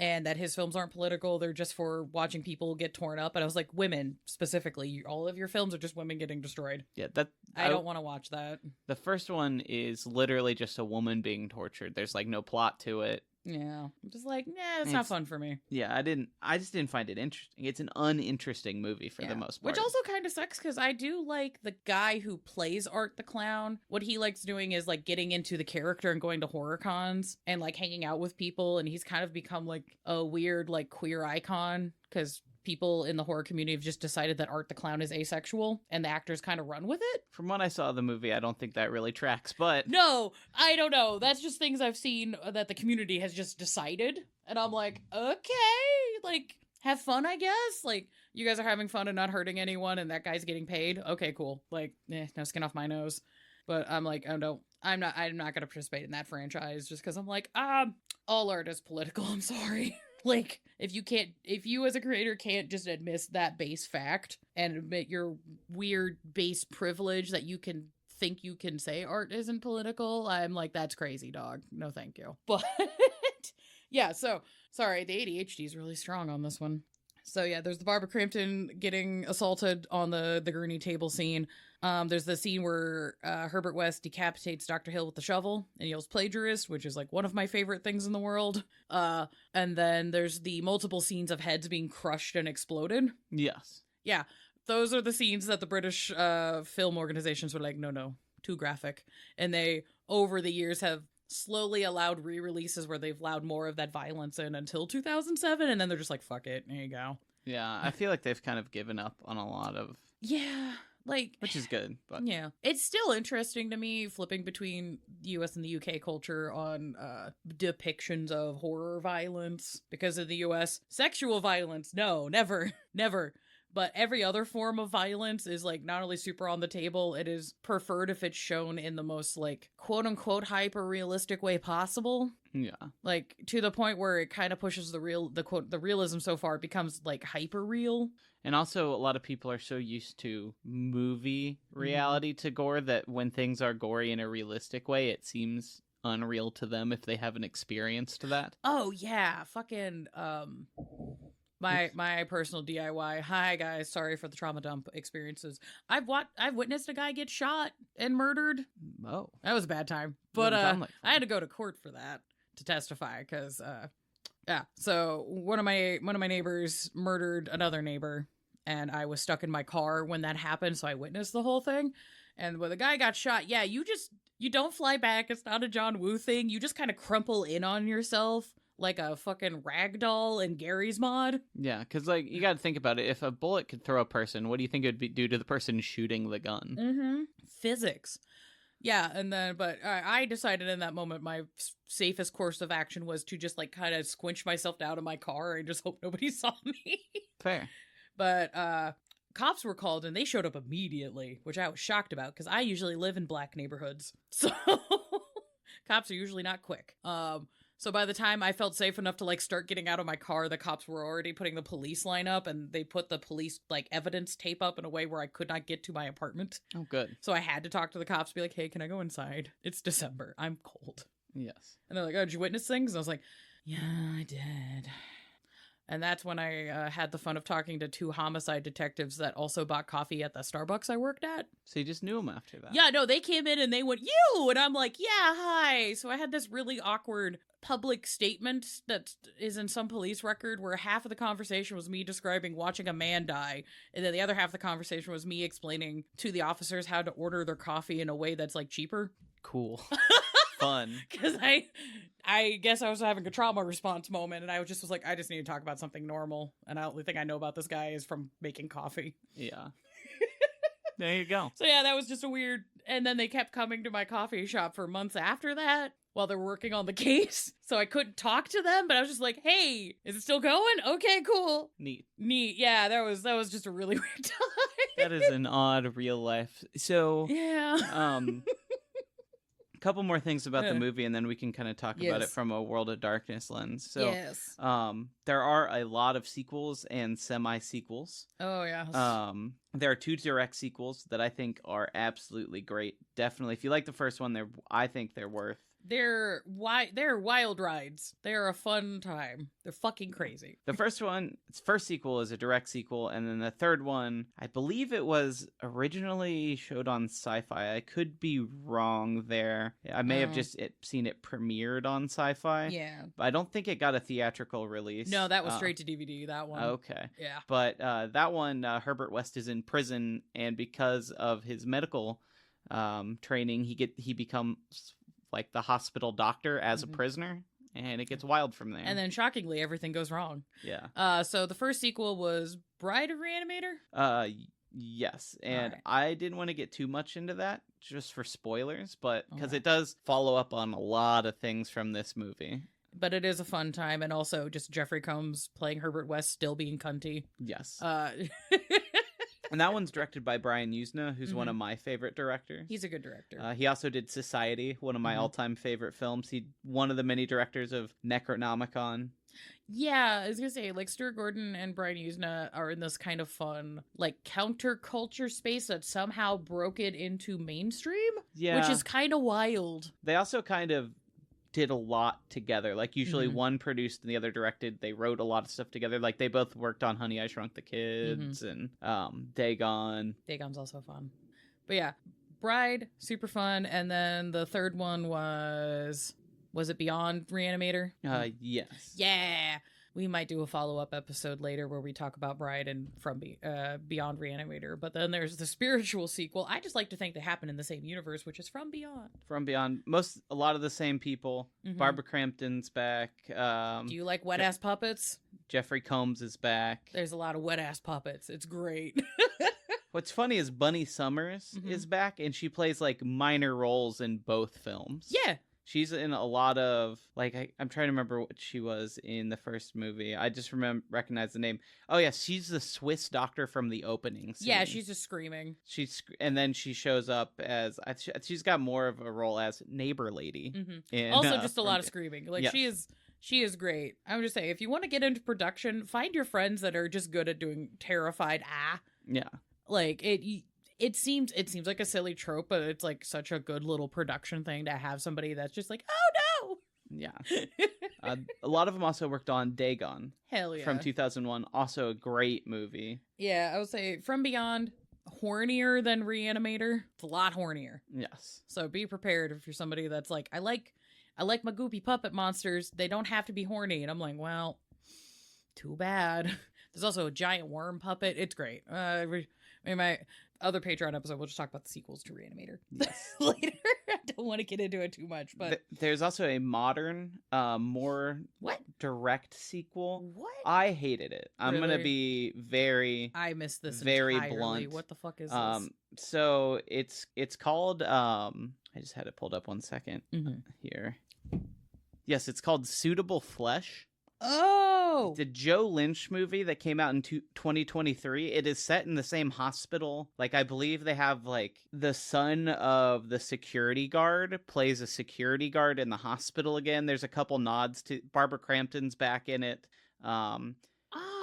S2: and that his films aren't political. They're just for watching people get torn up. And I was like, women specifically, all of your films are just women getting destroyed.
S1: Yeah,
S2: I don't want to watch that.
S1: The first one is literally just a woman being tortured. There's like no plot to it.
S2: Yeah, I'm just like, it's not fun for me.
S1: Yeah, I just didn't find it interesting. It's an uninteresting movie for the most part.
S2: Which also kind of sucks, because I do like the guy who plays Art the Clown. What he likes doing is like getting into the character and going to horror cons and like hanging out with people, and he's kind of become like a weird like queer icon, because people in the horror community have just decided that Art the Clown is asexual, and the actors kind of run with it.
S1: From what I saw of the movie, I don't think that really tracks, but...
S2: No, I don't know. That's just things I've seen that the community has just decided. And I'm like, okay, like, have fun, I guess. Like, you guys are having fun and not hurting anyone, and that guy's getting paid. Okay, cool. Like, no skin off my nose. But I'm like, oh no, I'm not going to participate in that franchise, just because I'm like, all art is political. I'm sorry. Like, if you as a creator can't just admit that base fact and admit your weird base privilege that you can think you can say art isn't political, I'm like, that's crazy, dog. No, thank you. But yeah, so sorry, the ADHD is really strong on this one. So yeah, there's the Barbara Crampton getting assaulted on the gurney table scene. There's the scene where Herbert West decapitates Dr. Hill with the shovel and yells plagiarist, which is like one of my favorite things in the world. And then there's the multiple scenes of heads being crushed and exploded.
S1: Yes.
S2: Yeah, those are the scenes that the British film organizations were like, no, too graphic. And they, over the years, have slowly allowed re-releases where they've allowed more of that violence in until 2007, and then they're just like, fuck it, there you go.
S1: Yeah, I feel like they've kind of given up on a lot of...
S2: Yeah, like...
S1: Which is good, but...
S2: Yeah. It's still interesting to me, flipping between the US and the UK culture on depictions of horror violence. Because in the US, sexual violence, no, never. But every other form of violence is, like, not only super on the table, it is preferred if it's shown in the most, like, quote-unquote hyper-realistic way possible.
S1: Yeah.
S2: Like, to the point where it kind of pushes the realism so far, it becomes, like, hyper-real.
S1: And also, a lot of people are so used to movie reality to gore that when things are gory in a realistic way, it seems unreal to them if they haven't experienced that.
S2: Oh, yeah. Fucking, My personal DIY. Hi guys, sorry for the trauma dump experiences. I've witnessed a guy get shot and murdered.
S1: Oh,
S2: that was a bad time. But I had to go to court for that to testify because yeah. So one of my neighbors murdered another neighbor, and I was stuck in my car when that happened, so I witnessed the whole thing. And when the guy got shot, yeah, you don't fly back. It's not a John Woo thing. You just kind of crumple in on yourself like a fucking ragdoll in Gary's mod.
S1: Yeah, because, like, you gotta think about it. If a bullet could throw a person, what do you think it would do to the person shooting the gun?
S2: Mm-hmm. Physics. Yeah, and then, but I decided in that moment my safest course of action was to just, like, kind of squinch myself down in my car and just hope nobody saw me.
S1: Fair.
S2: But cops were called and they showed up immediately, which I was shocked about because I usually live in black neighborhoods. So cops are usually not quick. So by the time I felt safe enough to, like, start getting out of my car, the cops were already putting the police line up, and they put the police, like, evidence tape up in a way where I could not get to my apartment.
S1: Oh, good.
S2: So I had to talk to the cops, be like, hey, can I go inside? It's December. I'm cold.
S1: Yes.
S2: And they're like, oh, did you witness things? And I was like, yeah, I did. And that's when I had the fun of talking to 2 homicide detectives that also bought coffee at the Starbucks I worked at.
S1: So you just knew him after that?
S2: Yeah, no, they came in and they went, you! And I'm like, yeah, hi. So I had this really awkward public statement that is in some police record where half of the conversation was me describing watching a man die, and then the other half of the conversation was me explaining to the officers how to order their coffee in a way that's, like, cheaper.
S1: Cool. Fun.
S2: Because I guess I was having a trauma response moment, and I was like, I just need to talk about something normal, and the only thing I know about this guy is from making coffee.
S1: Yeah. There you go.
S2: So yeah, that was just a weird, and then they kept coming to my coffee shop for months after that while they were working on the case, so I couldn't talk to them, but I was just like, hey, is it still going? Okay, cool.
S1: Neat.
S2: Yeah, that was just a really weird time.
S1: That is an odd real life. So,
S2: yeah.
S1: a couple more things about the movie, and then we can kind of talk about it from a World of Darkness lens. So,
S2: yes.
S1: There are a lot of sequels and semi-sequels.
S2: Oh, yeah.
S1: There are 2 direct sequels that I think are absolutely great. Definitely, if you like the first one, I think they're worth.
S2: They're wild rides. They're a fun time. They're fucking crazy.
S1: The first sequel is a direct sequel, and then the third one, I believe it was originally showed on Sci-Fi. I could be wrong there. I may have just seen it premiered on Sci-Fi.
S2: Yeah.
S1: But I don't think it got a theatrical release.
S2: No, that was straight to DVD, that one.
S1: Okay.
S2: Yeah.
S1: But that one, Herbert West is in prison, and because of his medical training, he becomes like the hospital doctor as a prisoner, and it gets wild from there.
S2: And then shockingly, everything goes wrong.
S1: Yeah.
S2: So the first sequel was Bride of Reanimator?
S1: Yes. And
S2: right.
S1: I didn't want to get too much into that just for spoilers, but because it does follow up on a lot of things from this movie.
S2: But it is a fun time, and also just Jeffrey Combs playing Herbert West still being cunty.
S1: Yes. And that one's directed by Brian Usna, who's one of my favorite directors.
S2: He's a good director.
S1: He also did Society, one of my all-time favorite films. He's one of the many directors of Necronomicon.
S2: Yeah, I was gonna say, like, Stuart Gordon and Brian Usna are in this kind of fun, like, counterculture space that somehow broke it into mainstream.
S1: Yeah.
S2: Which is kind of wild.
S1: They also kind of did a lot together. Like, usually one produced and the other directed. They wrote a lot of stuff together. Like, they both worked on Honey, I Shrunk the Kids and Dagon.
S2: Dagon's also fun. But yeah, Bride, super fun. And then the third one was it Beyond Reanimator?
S1: Yes.
S2: Yeah. We might do a follow-up episode later where we talk about Bride and from Beyond Reanimator. But then there's the spiritual sequel. I just like to think they happen in the same universe, which is From Beyond.
S1: From Beyond. A lot of the same people. Barbara Crampton's back.
S2: Do you like wet-ass puppets?
S1: Jeffrey Combs is back.
S2: There's a lot of wet-ass puppets. It's great.
S1: What's funny is Bunny Summers is back, and she plays, like, minor roles in both films.
S2: Yeah.
S1: She's in a lot of, like, I'm trying to remember what she was in the first movie. I just recognize the name. Oh, yeah, she's the Swiss doctor from the opening scene.
S2: Yeah, she's just screaming.
S1: And then she shows up as, she's got more of a role as neighbor lady.
S2: Also just a lot of screaming. Like, yes. She is great. I would just say, if you want to get into production, find your friends that are just good at doing terrified
S1: Yeah.
S2: Like, it seems like a silly trope, but it's like such a good little production thing to have somebody that's just like, oh no.
S1: Yeah. A lot of them also worked on Dagon.
S2: Hell yeah.
S1: From 2001. Also a great movie.
S2: Yeah, I would say From Beyond, hornier than Reanimator. It's a lot hornier.
S1: Yes.
S2: So be prepared if you're somebody that's like, I like my goopy puppet monsters. They don't have to be horny. And I'm like, well, too bad. There's also a giant worm puppet. It's great. In my other Patreon episode, we'll just talk about the sequels to Reanimator.
S1: Yes.
S2: Later. don't want to get into it too much, but
S1: There's also a modern, more
S2: what?
S1: direct sequel.
S2: What?
S1: I hated it. I'm gonna
S2: Really?
S1: be very,
S2: I missed this
S1: very
S2: entirely.
S1: blunt.
S2: What the fuck is this?
S1: So it's called. I just had it pulled up 1 second here. Yes, it's called Suitable Flesh.
S2: Oh!
S1: It's a Joe Lynch movie that came out in 2023. It is set in the same hospital. Like, I believe they have, like, the son of the security guard plays a security guard in the hospital again. There's a couple nods to Barbara Crampton's back in it.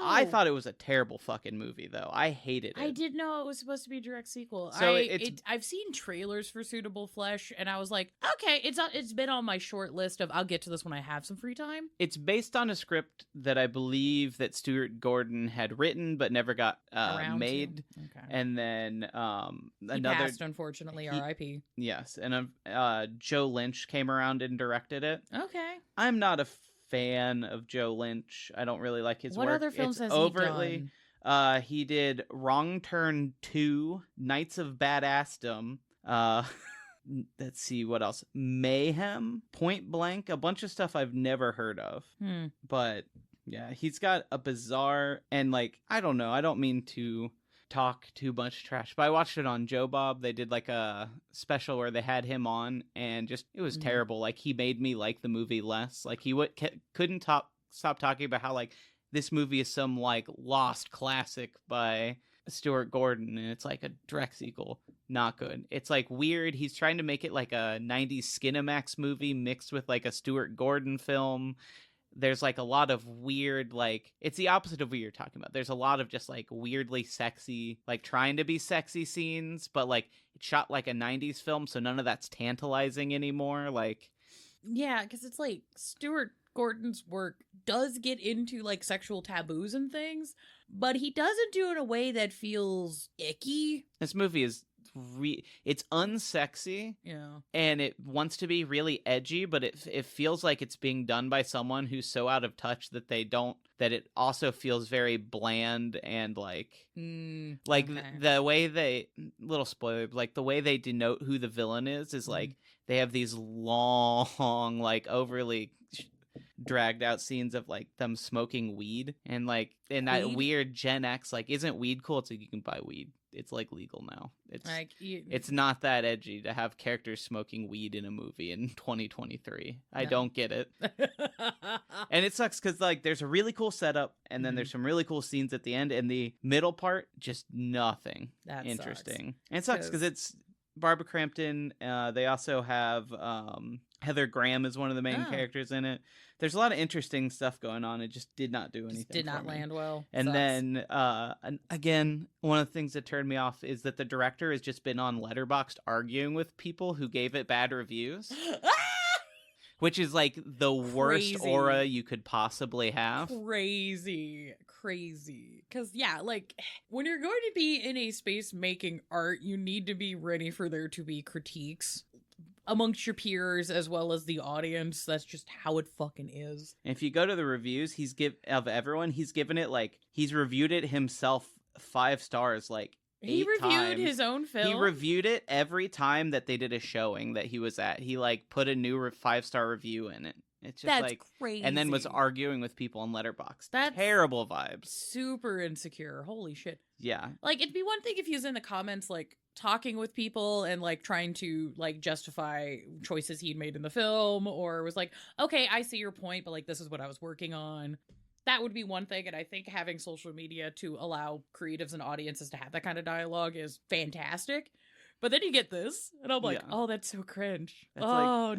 S1: I thought it was a terrible fucking movie, though. I hated it.
S2: I didn't know it was supposed to be a direct sequel.
S1: So
S2: I've seen trailers for Suitable Flesh, and I was like, okay, it's been on my short list of I'll get to this when I have some free time.
S1: It's based on a script that I believe that Stuart Gordon had written but never got made.
S2: Okay.
S1: And then
S2: He passed, unfortunately, R.I.P.
S1: Yes, and Joe Lynch came around and directed it.
S2: Okay.
S1: I'm not a fan of Joe Lynch. I don't really like his work.
S2: What other films has
S1: overtly,
S2: he done?
S1: He did Wrong Turn 2, Knights of Badassdom. Let's see what else. Mayhem, Point Blank, a bunch of stuff I've never heard of. But yeah, he's got a bizarre and like I don't know. I don't mean to talk too much trash, but I watched it on Joe Bob. They did like a special where they had him on, and just it was terrible. Like he made me like the movie less. Like he couldn't stop talking about how like this movie is some like lost classic by Stuart Gordon, and it's like a direct sequel. Not good. It's like weird. He's trying to make it like a 90s Skinamax movie mixed with like a Stuart Gordon film. There's like a lot of weird, like, it's the opposite of what you're talking about. There's a lot of just like weirdly sexy, like trying to be sexy scenes, but like it's shot like a 90s film, so none of that's tantalizing anymore. Like,
S2: yeah, because it's like Stuart Gordon's work does get into like sexual taboos and things, but he doesn't do it in a way that feels icky.
S1: This movie is it's unsexy,
S2: yeah,
S1: and it wants to be really edgy, but it feels like it's being done by someone who's so out of touch that it also feels very bland and like the way they little spoiler, like the way they denote who the villain is like they have these long like overly dragged out scenes of like them smoking weed and like in that weird Gen X like isn't weed cool? It's like you can buy weed. It's like legal now. It's like it's not that edgy to have characters smoking weed in a movie in 2023. No. I don't get it. And it sucks because like there's a really cool setup and then there's some really cool scenes at the end, and the middle part just nothing that interesting. Sucks. And it sucks because it's Barbara Crampton. They also have Heather Graham is one of the main characters in it. There's a lot of interesting stuff going on. It just did not do anything. Just
S2: did not land well.
S1: And then, again, one of the things that turned me off is that the director has just been on Letterboxd arguing with people who gave it bad reviews. Which is like the worst aura you could possibly have. Crazy.
S2: Because, yeah, like, when you're going to be in a space making art, you need to be ready for there to be critiques amongst your peers as well as the audience. That's just how it fucking is.
S1: And if you go to the reviews he's given it like he's reviewed it himself 5 stars like 8 times.
S2: He reviewed his own film.
S1: He reviewed it every time that they did a showing that he was at. He like put a new 5-star review in it. It's just
S2: That's crazy.
S1: And then was arguing with people on Letterboxd. That's terrible vibes.
S2: Super insecure. Holy shit.
S1: Yeah.
S2: Like it'd be one thing if he was in the comments like talking with people and like trying to like justify choices he'd made in the film, or was like, okay, I see your point, but like this is what I was working on. That would be one thing, and I think having social media to allow creatives and audiences to have that kind of dialogue is fantastic. But then you get this, and I'm like, oh, that's so cringe. That's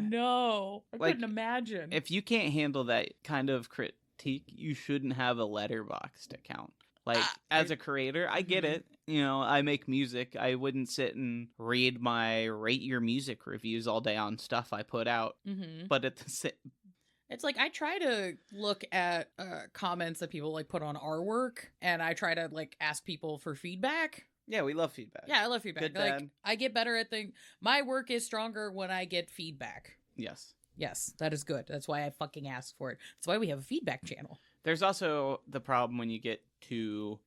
S2: no. I couldn't imagine.
S1: If you can't handle that kind of critique, you shouldn't have a Letterboxd account. Like, as a creator, I get it. You know, I make music. I wouldn't sit and read my rate your music reviews all day on stuff I put out. But at the
S2: it's like I try to look at comments that people like put on our work, and I try to like ask people for feedback.
S1: Yeah, we love feedback.
S2: Yeah, I love feedback.
S1: Good,
S2: like
S1: bad.
S2: I get better at things. My work is stronger when I get feedback. Yes, that is good. That's why I fucking ask for it. That's why we have a feedback channel.
S1: There's also the problem when you get to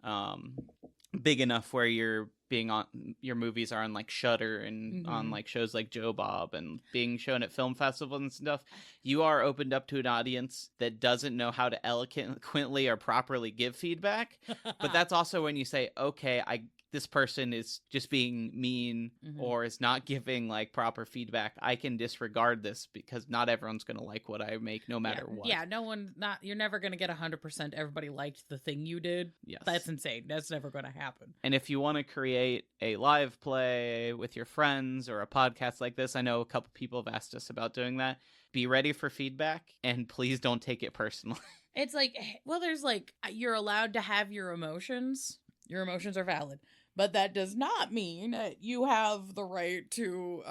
S1: big enough where you're being on your movies are on like Shudder and on like shows like Joe Bob and being shown at film festivals and stuff, you are opened up to an audience that doesn't know how to eloquently or properly give feedback. But that's also when you say, okay, this person is just being mean or is not giving like proper feedback. I can disregard this because not everyone's going to like what I make no matter what.
S2: Yeah, you're never going to get 100% everybody liked the thing you did.
S1: Yes.
S2: That's insane. That's never going to happen.
S1: And if you want to create a live play with your friends or a podcast like this, I know a couple people have asked us about doing that. Be ready for feedback and please don't take it personally.
S2: It's like, well, there's like, you're allowed to have your emotions. Your emotions are valid. But that does not mean you have the right to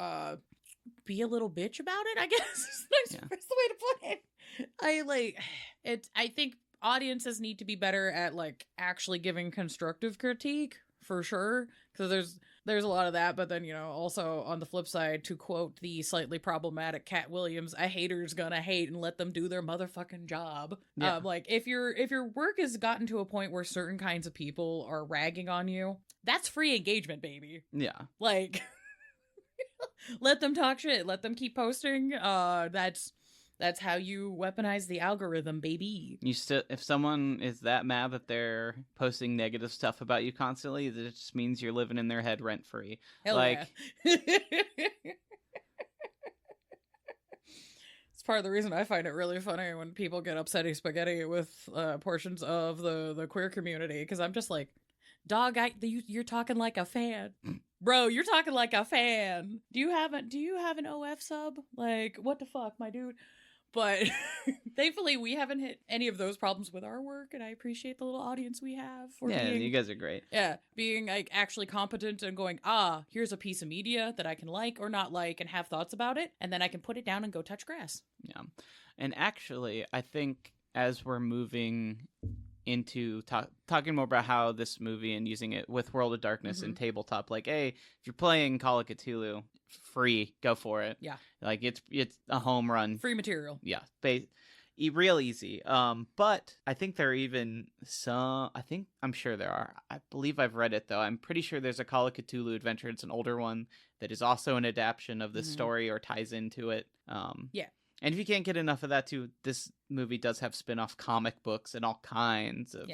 S2: be a little bitch about it, I guess. That's the way to put it. I think audiences need to be better at like actually giving constructive critique for sure. Because there's a lot of that. But then, you know, also on the flip side, to quote the slightly problematic Cat Williams, a hater's gonna hate and let them do their motherfucking job.
S1: Yeah.
S2: Like if your work has gotten to a point where certain kinds of people are ragging on you, that's free engagement, baby.
S1: Yeah.
S2: Like, let them talk shit. Let them keep posting. That's how you weaponize the algorithm, baby.
S1: If someone is that mad that they're posting negative stuff about you constantly, that just means you're living in their head rent free.
S2: Hell yeah. It's part of the reason I find it really funny when people get upsetty spaghetti with portions of the queer community, because I'm just like, dog, you're talking like a fan. Bro, you're talking like a fan. Do you have an OF sub? Like, what the fuck, my dude? But thankfully, we haven't hit any of those problems with our work, and I appreciate the little audience we have.
S1: You guys are great.
S2: Yeah, being like actually competent and going, here's a piece of media that I can like or not like and have thoughts about it, and then I can put it down and go touch grass.
S1: Yeah, and actually, I think as we're moving into talking more about how this movie and using it with World of Darkness and tabletop, like, hey, if you're playing Call of Cthulhu, free, go for it.
S2: Yeah,
S1: like it's a home run,
S2: free material.
S1: Yeah, real easy. But I think there are even some. I'm sure there are. I believe I've read it though. I'm pretty sure there's a Call of Cthulhu adventure. It's an older one that is also an adaptation of this story or ties into it.
S2: Yeah.
S1: And if you can't get enough of that too, this movie does have spin-off comic books and all kinds of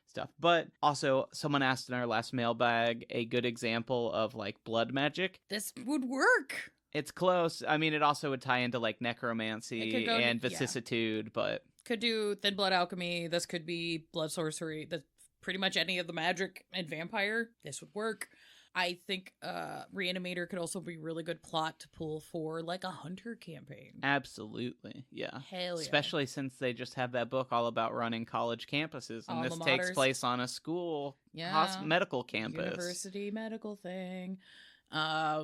S1: stuff. But also, someone asked in our last mailbag a good example of like blood magic.
S2: This would work.
S1: It's close. I mean, it also would tie into like necromancy and vicissitude, but
S2: could do thin blood alchemy. This could be blood sorcery. That's pretty much any of the magic and vampire. This would work. I think Reanimator could also be really good plot to pull for like a hunter campaign.
S1: Absolutely, yeah.
S2: Hell yeah.
S1: Especially since they just have that book all about running college campuses, and this takes place on a school medical campus.
S2: University medical thing. I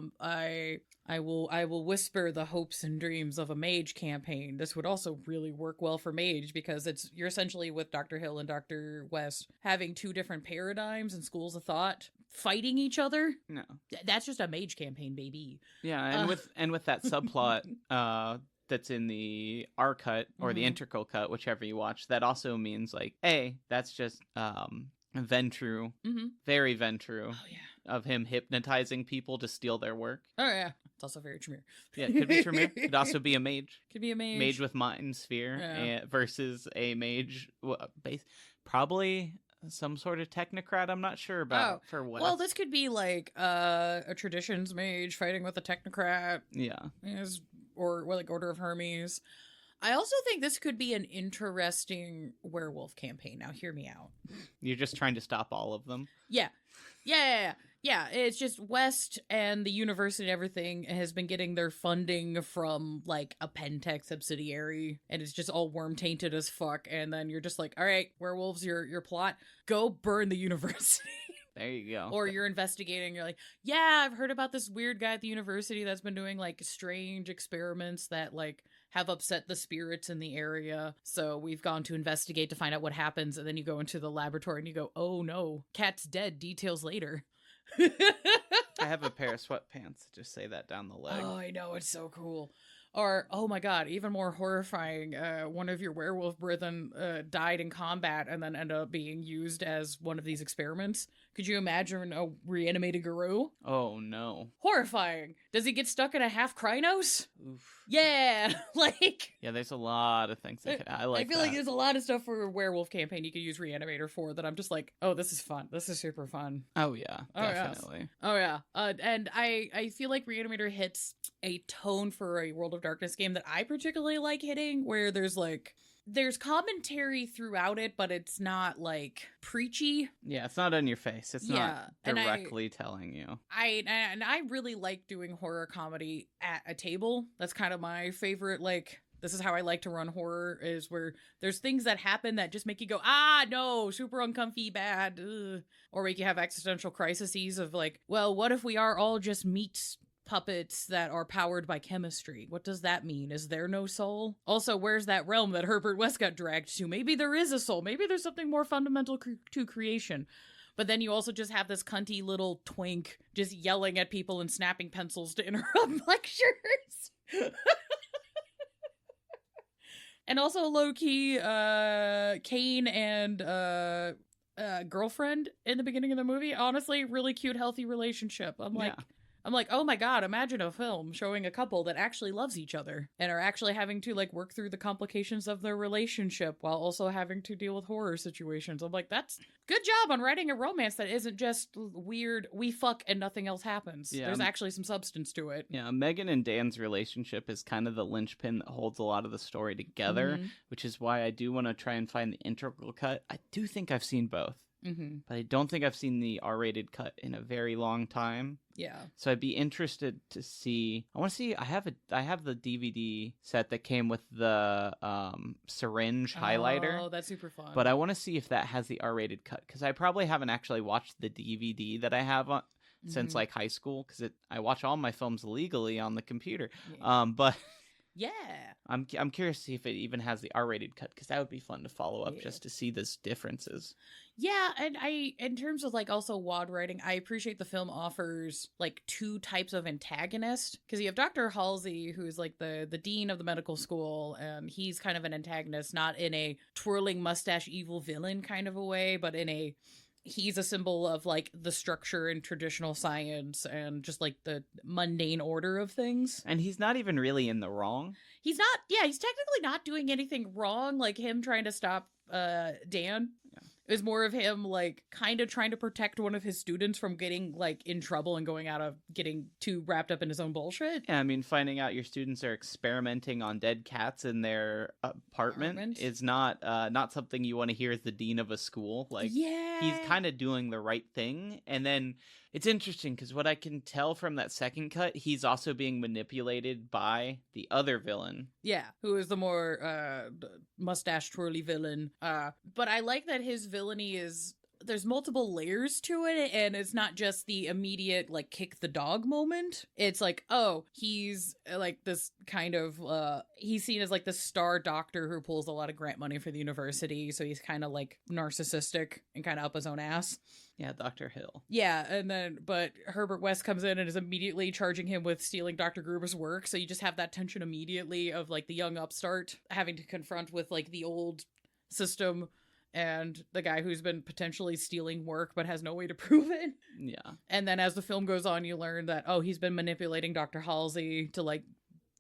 S2: will whisper the hopes and dreams of a mage campaign. This would also really work well for mage because you're essentially with Dr. Hill and Dr. West having two different paradigms and schools of thought fighting each other.
S1: No,
S2: that's just a mage campaign, baby.
S1: Yeah, and with that subplot that's in the R cut or the integral cut, whichever you watch, that also means like, that's just Ventru, very Ventru.
S2: Oh yeah.
S1: Of him hypnotizing people to steal their work.
S2: Oh yeah, it's also very Tremere.
S1: Yeah, it could be Tremere. Could also be a mage.
S2: Could be a mage.
S1: Mage with Mind Sphere versus a mage, probably some sort of technocrat. I'm not sure about for what.
S2: Well, this could be like a traditions mage fighting with a technocrat.
S1: Yeah,
S2: or like Order of Hermes. I also think this could be an interesting werewolf campaign. Now, hear me out.
S1: You're just trying to stop all of them?
S2: Yeah. It's just West and the university and everything has been getting their funding from, like, a Pentech subsidiary, and it's just all worm-tainted as fuck, and then you're just like, all right, werewolves, your plot, go burn the university.
S1: There you go.
S2: Or you're investigating, you're like, yeah, I've heard about this weird guy at the university that's been doing, like, strange experiments that, like, have upset the spirits in the area. So we've gone to investigate to find out what happens. And then you go into the laboratory and you go, oh no, cat's dead. Details later.
S1: I have a pair of sweatpants that just say that down the leg.
S2: Oh, I know. It's so cool. Or, oh my god, even more horrifying, one of your werewolf brethren died in combat and then ended up being used as one of these experiments. Could you imagine a reanimated Garou?
S1: Oh no.
S2: Horrifying. Does he get stuck in a half Krynos?
S1: Oof.
S2: Yeah, like...
S1: Yeah, there's a lot of things I like.
S2: I feel like there's a lot of stuff for a werewolf campaign you could use Reanimator for that I'm just like, oh, this is fun. This is super fun.
S1: Oh yeah, definitely.
S2: Yes. Oh yeah. And I feel like Reanimator hits a tone for a World of Darkness game that I particularly like hitting, where there's commentary throughout it, but it's not like preachy.
S1: Yeah, it's not in your face. It's not directly telling you.
S2: I really like doing horror comedy at a table. That's kind of my favorite, like, this is how I like to run horror, is where there's things that happen that just make you go, ah, no, super uncomfy, bad, ugh. Or make you have existential crises of like, well, what if we are all just meat puppets that are powered by chemistry? What does that mean? Is there no soul? Also, where's that realm that Herbert West got dragged to? Maybe there is a soul. Maybe there's something more fundamental to creation. But then you also just have this cunty little twink just yelling at people and snapping pencils to interrupt lectures. And also low-key, Kane and girlfriend in the beginning of the movie. Honestly, really cute, healthy relationship. I'm like, oh my god, imagine a film showing a couple that actually loves each other and are actually having to like work through the complications of their relationship while also having to deal with horror situations. I'm like, that's good job on writing a romance that isn't just weird, we fuck and nothing else happens. Yeah, there's actually some substance to it.
S1: Yeah, Megan and Dan's relationship is kind of the linchpin that holds a lot of the story together, which is why I do want to try and find the integral cut. I do think I've seen both. But I don't think I've seen the R-rated cut in a very long time.
S2: Yeah.
S1: So I'd be interested to see. I want to see. I have the DVD set that came with the syringe highlighter.
S2: Oh, that's super fun.
S1: But I want to see if that has the R-rated cut, because I probably haven't actually watched the DVD that I have on since like high school, because I watch all my films legally on the computer.
S2: Yeah.
S1: But.
S2: Yeah.
S1: I'm curious to see if it even has the R-rated cut, because that would be fun to follow up just to see those differences.
S2: Yeah, and in terms of like also WOD writing, I appreciate the film offers like two types of antagonist, because you have Dr. Halsey, who's like the dean of the medical school, and he's kind of an antagonist, not in a twirling mustache evil villain kind of a way, but in a he's a symbol of like the structure and traditional science and just like the mundane order of things.
S1: And he's not even really in the wrong.
S2: He's technically not doing anything wrong. Like him trying to stop Dan is more of him like kind of trying to protect one of his students from getting like in trouble and getting too wrapped up in his own bullshit.
S1: Yeah, I mean, finding out your students are experimenting on dead cats in their apartment is not something you want to hear as the dean of a school. Like, he's kind of doing the right thing. And then it's interesting because what I can tell from that second cut, he's also being manipulated by the other villain.
S2: Yeah, who is the more mustache twirly villain. But I like that his villainy is, there's multiple layers to it, and it's not just the immediate like kick the dog moment. It's like, oh, he's like this kind of he's seen as like the star doctor who pulls a lot of grant money for the university, so he's kind of like narcissistic and kind of up his own ass.
S1: Yeah, Dr. Hill.
S2: Yeah, but Herbert West comes in and is immediately charging him with stealing Dr. Gruber's work, so you just have that tension immediately of like the young upstart having to confront with like the old system and the guy who's been potentially stealing work but has no way to prove it.
S1: Yeah.
S2: And then as the film goes on, you learn that, oh, he's been manipulating Dr. Halsey to like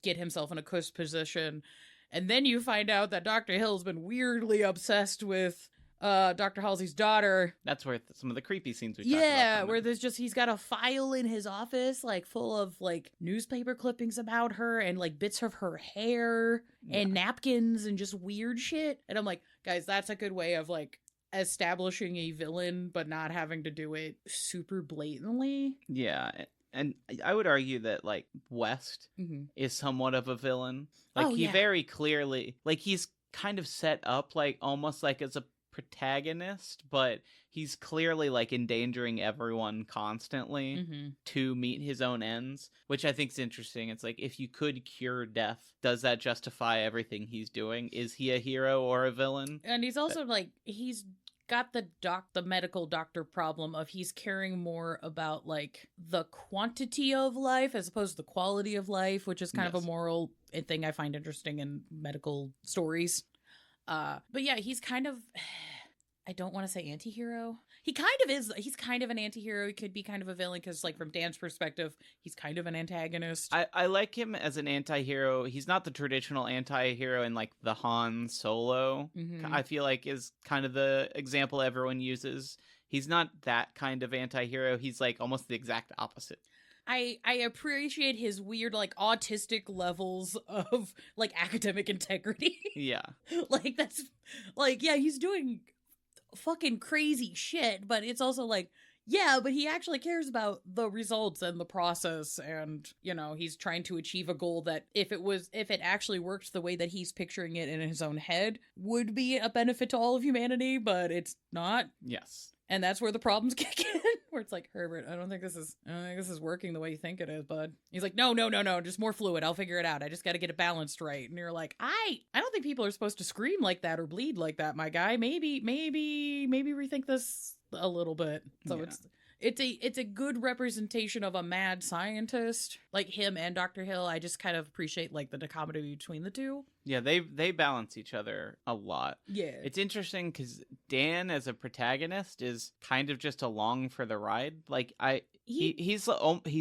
S2: get himself in a cush position. And then you find out that Dr. Hill's been weirdly obsessed with Dr. Halsey's daughter.
S1: That's where some of the creepy scenes we talked about. Yeah,
S2: where there's just, he's got a file in his office, like, full of, like, newspaper clippings about her and, like, bits of her hair and napkins and just weird shit. And I'm like, guys, that's a good way of, like, establishing a villain, but not having to do it super blatantly.
S1: Yeah, and I would argue that, like, West is somewhat of a villain. Like, he very clearly, like, he's kind of set up, like, almost like as a protagonist, but he's clearly like endangering everyone constantly to meet his own ends, which I think is interesting. It's like, if you could cure death, does that justify everything he's doing? Is he a hero or a villain?
S2: And he's also like, he's got the medical doctor problem of he's caring more about like the quantity of life as opposed to the quality of life, which is kind of a moral thing I find interesting in medical stories. But yeah, he's kind of, I don't want to say anti-hero. He kind of is. He's kind of an anti-hero. He could be kind of a villain because, like, from Dan's perspective, he's kind of an antagonist.
S1: I like him as an anti-hero. He's not the traditional anti-hero in, like, the Han Solo, I feel like, is kind of the example everyone uses. He's not that kind of anti-hero. He's, like, almost the exact opposite.
S2: I appreciate his weird, like, autistic levels of, like, academic integrity.
S1: Yeah.
S2: Like, that's, like, yeah, he's doing fucking crazy shit, but it's also like, yeah, but he actually cares about the results and the process, and, you know, he's trying to achieve a goal that if it actually worked the way that he's picturing it in his own head, would be a benefit to all of humanity, but it's not.
S1: Yes.
S2: And that's where the problems kick in, where it's like, Herbert, I don't think this is working the way you think it is, bud. He's like, no, just more fluid. I'll figure it out. I just got to get it balanced right. And you're like, I don't think people are supposed to scream like that or bleed like that, my guy. Maybe rethink this a little bit. So it's a good representation of a mad scientist, like him and Dr. Hill. I just kind of appreciate like the dichotomy between the two.
S1: Yeah, they balance each other a lot.
S2: Yeah.
S1: It's interesting because Dan as a protagonist is kind of just along for the ride. Like he's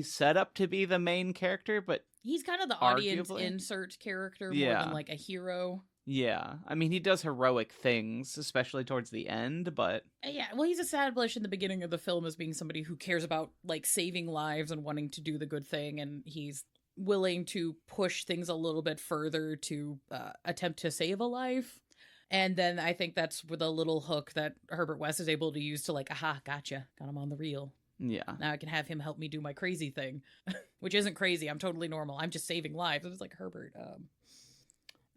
S1: set up to be the main character, but
S2: he's kind of the audience insert character more than like a hero.
S1: Yeah. I mean, he does heroic things, especially towards the end, but...
S2: Yeah, well, he's established in the beginning of the film as being somebody who cares about, like, saving lives and wanting to do the good thing, and he's willing to push things a little bit further to attempt to save a life. And then I think that's with a little hook that Herbert West is able to use to, like, aha, gotcha, got him on the reel.
S1: Yeah.
S2: Now I can have him help me do my crazy thing, which isn't crazy. I'm totally normal. I'm just saving lives. It was like, Herbert,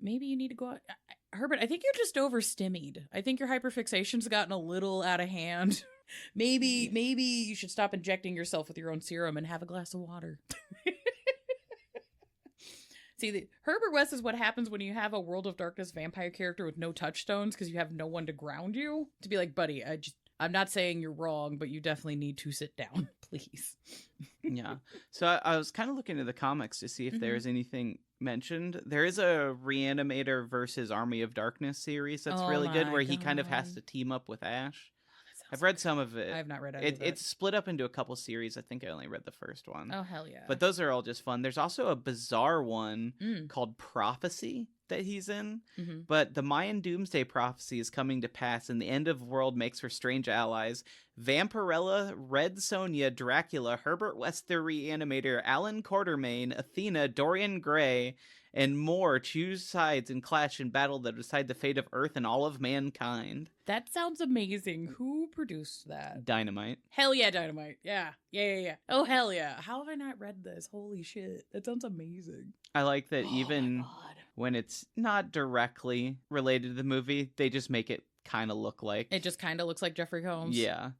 S2: maybe you need to go out. Herbert, I think you're just overstimmied. I think your hyperfixation's gotten a little out of hand. Maybe you should stop injecting yourself with your own serum and have a glass of water. See, Herbert West is what happens when you have a World of Darkness vampire character with no touchstones because you have no one to ground you. To be like, buddy, I'm not saying you're wrong, but you definitely need to sit down, please.
S1: Yeah. So I was kind of looking at the comics to see if there's anything mentioned. There is a Reanimator versus Army of Darkness series that's really good, where he kind of has to team up with Ash. I've read some of it.
S2: I have not read it.
S1: It's split up into a couple series. I think I only read the first one.
S2: Oh, hell yeah.
S1: But those are all just fun. There's also a bizarre one called Prophecy that he's in. Mm-hmm. But the Mayan doomsday prophecy is coming to pass, and the end of the world makes for strange allies. Vampirella, Red Sonja, Dracula, Herbert West the Reanimator, Alan Quartermain, Athena, Dorian Gray, and more choose sides and clash in battle that decide the fate of Earth and all of mankind.
S2: That sounds amazing. Who produced that?
S1: Dynamite.
S2: Hell yeah, Dynamite. Yeah. Oh, hell yeah. How have I not read this? Holy shit. That sounds amazing.
S1: I like that even when it's not directly related to the movie, they just make it kind of look like...
S2: It just kind of looks like Jeffrey Combs.
S1: Yeah.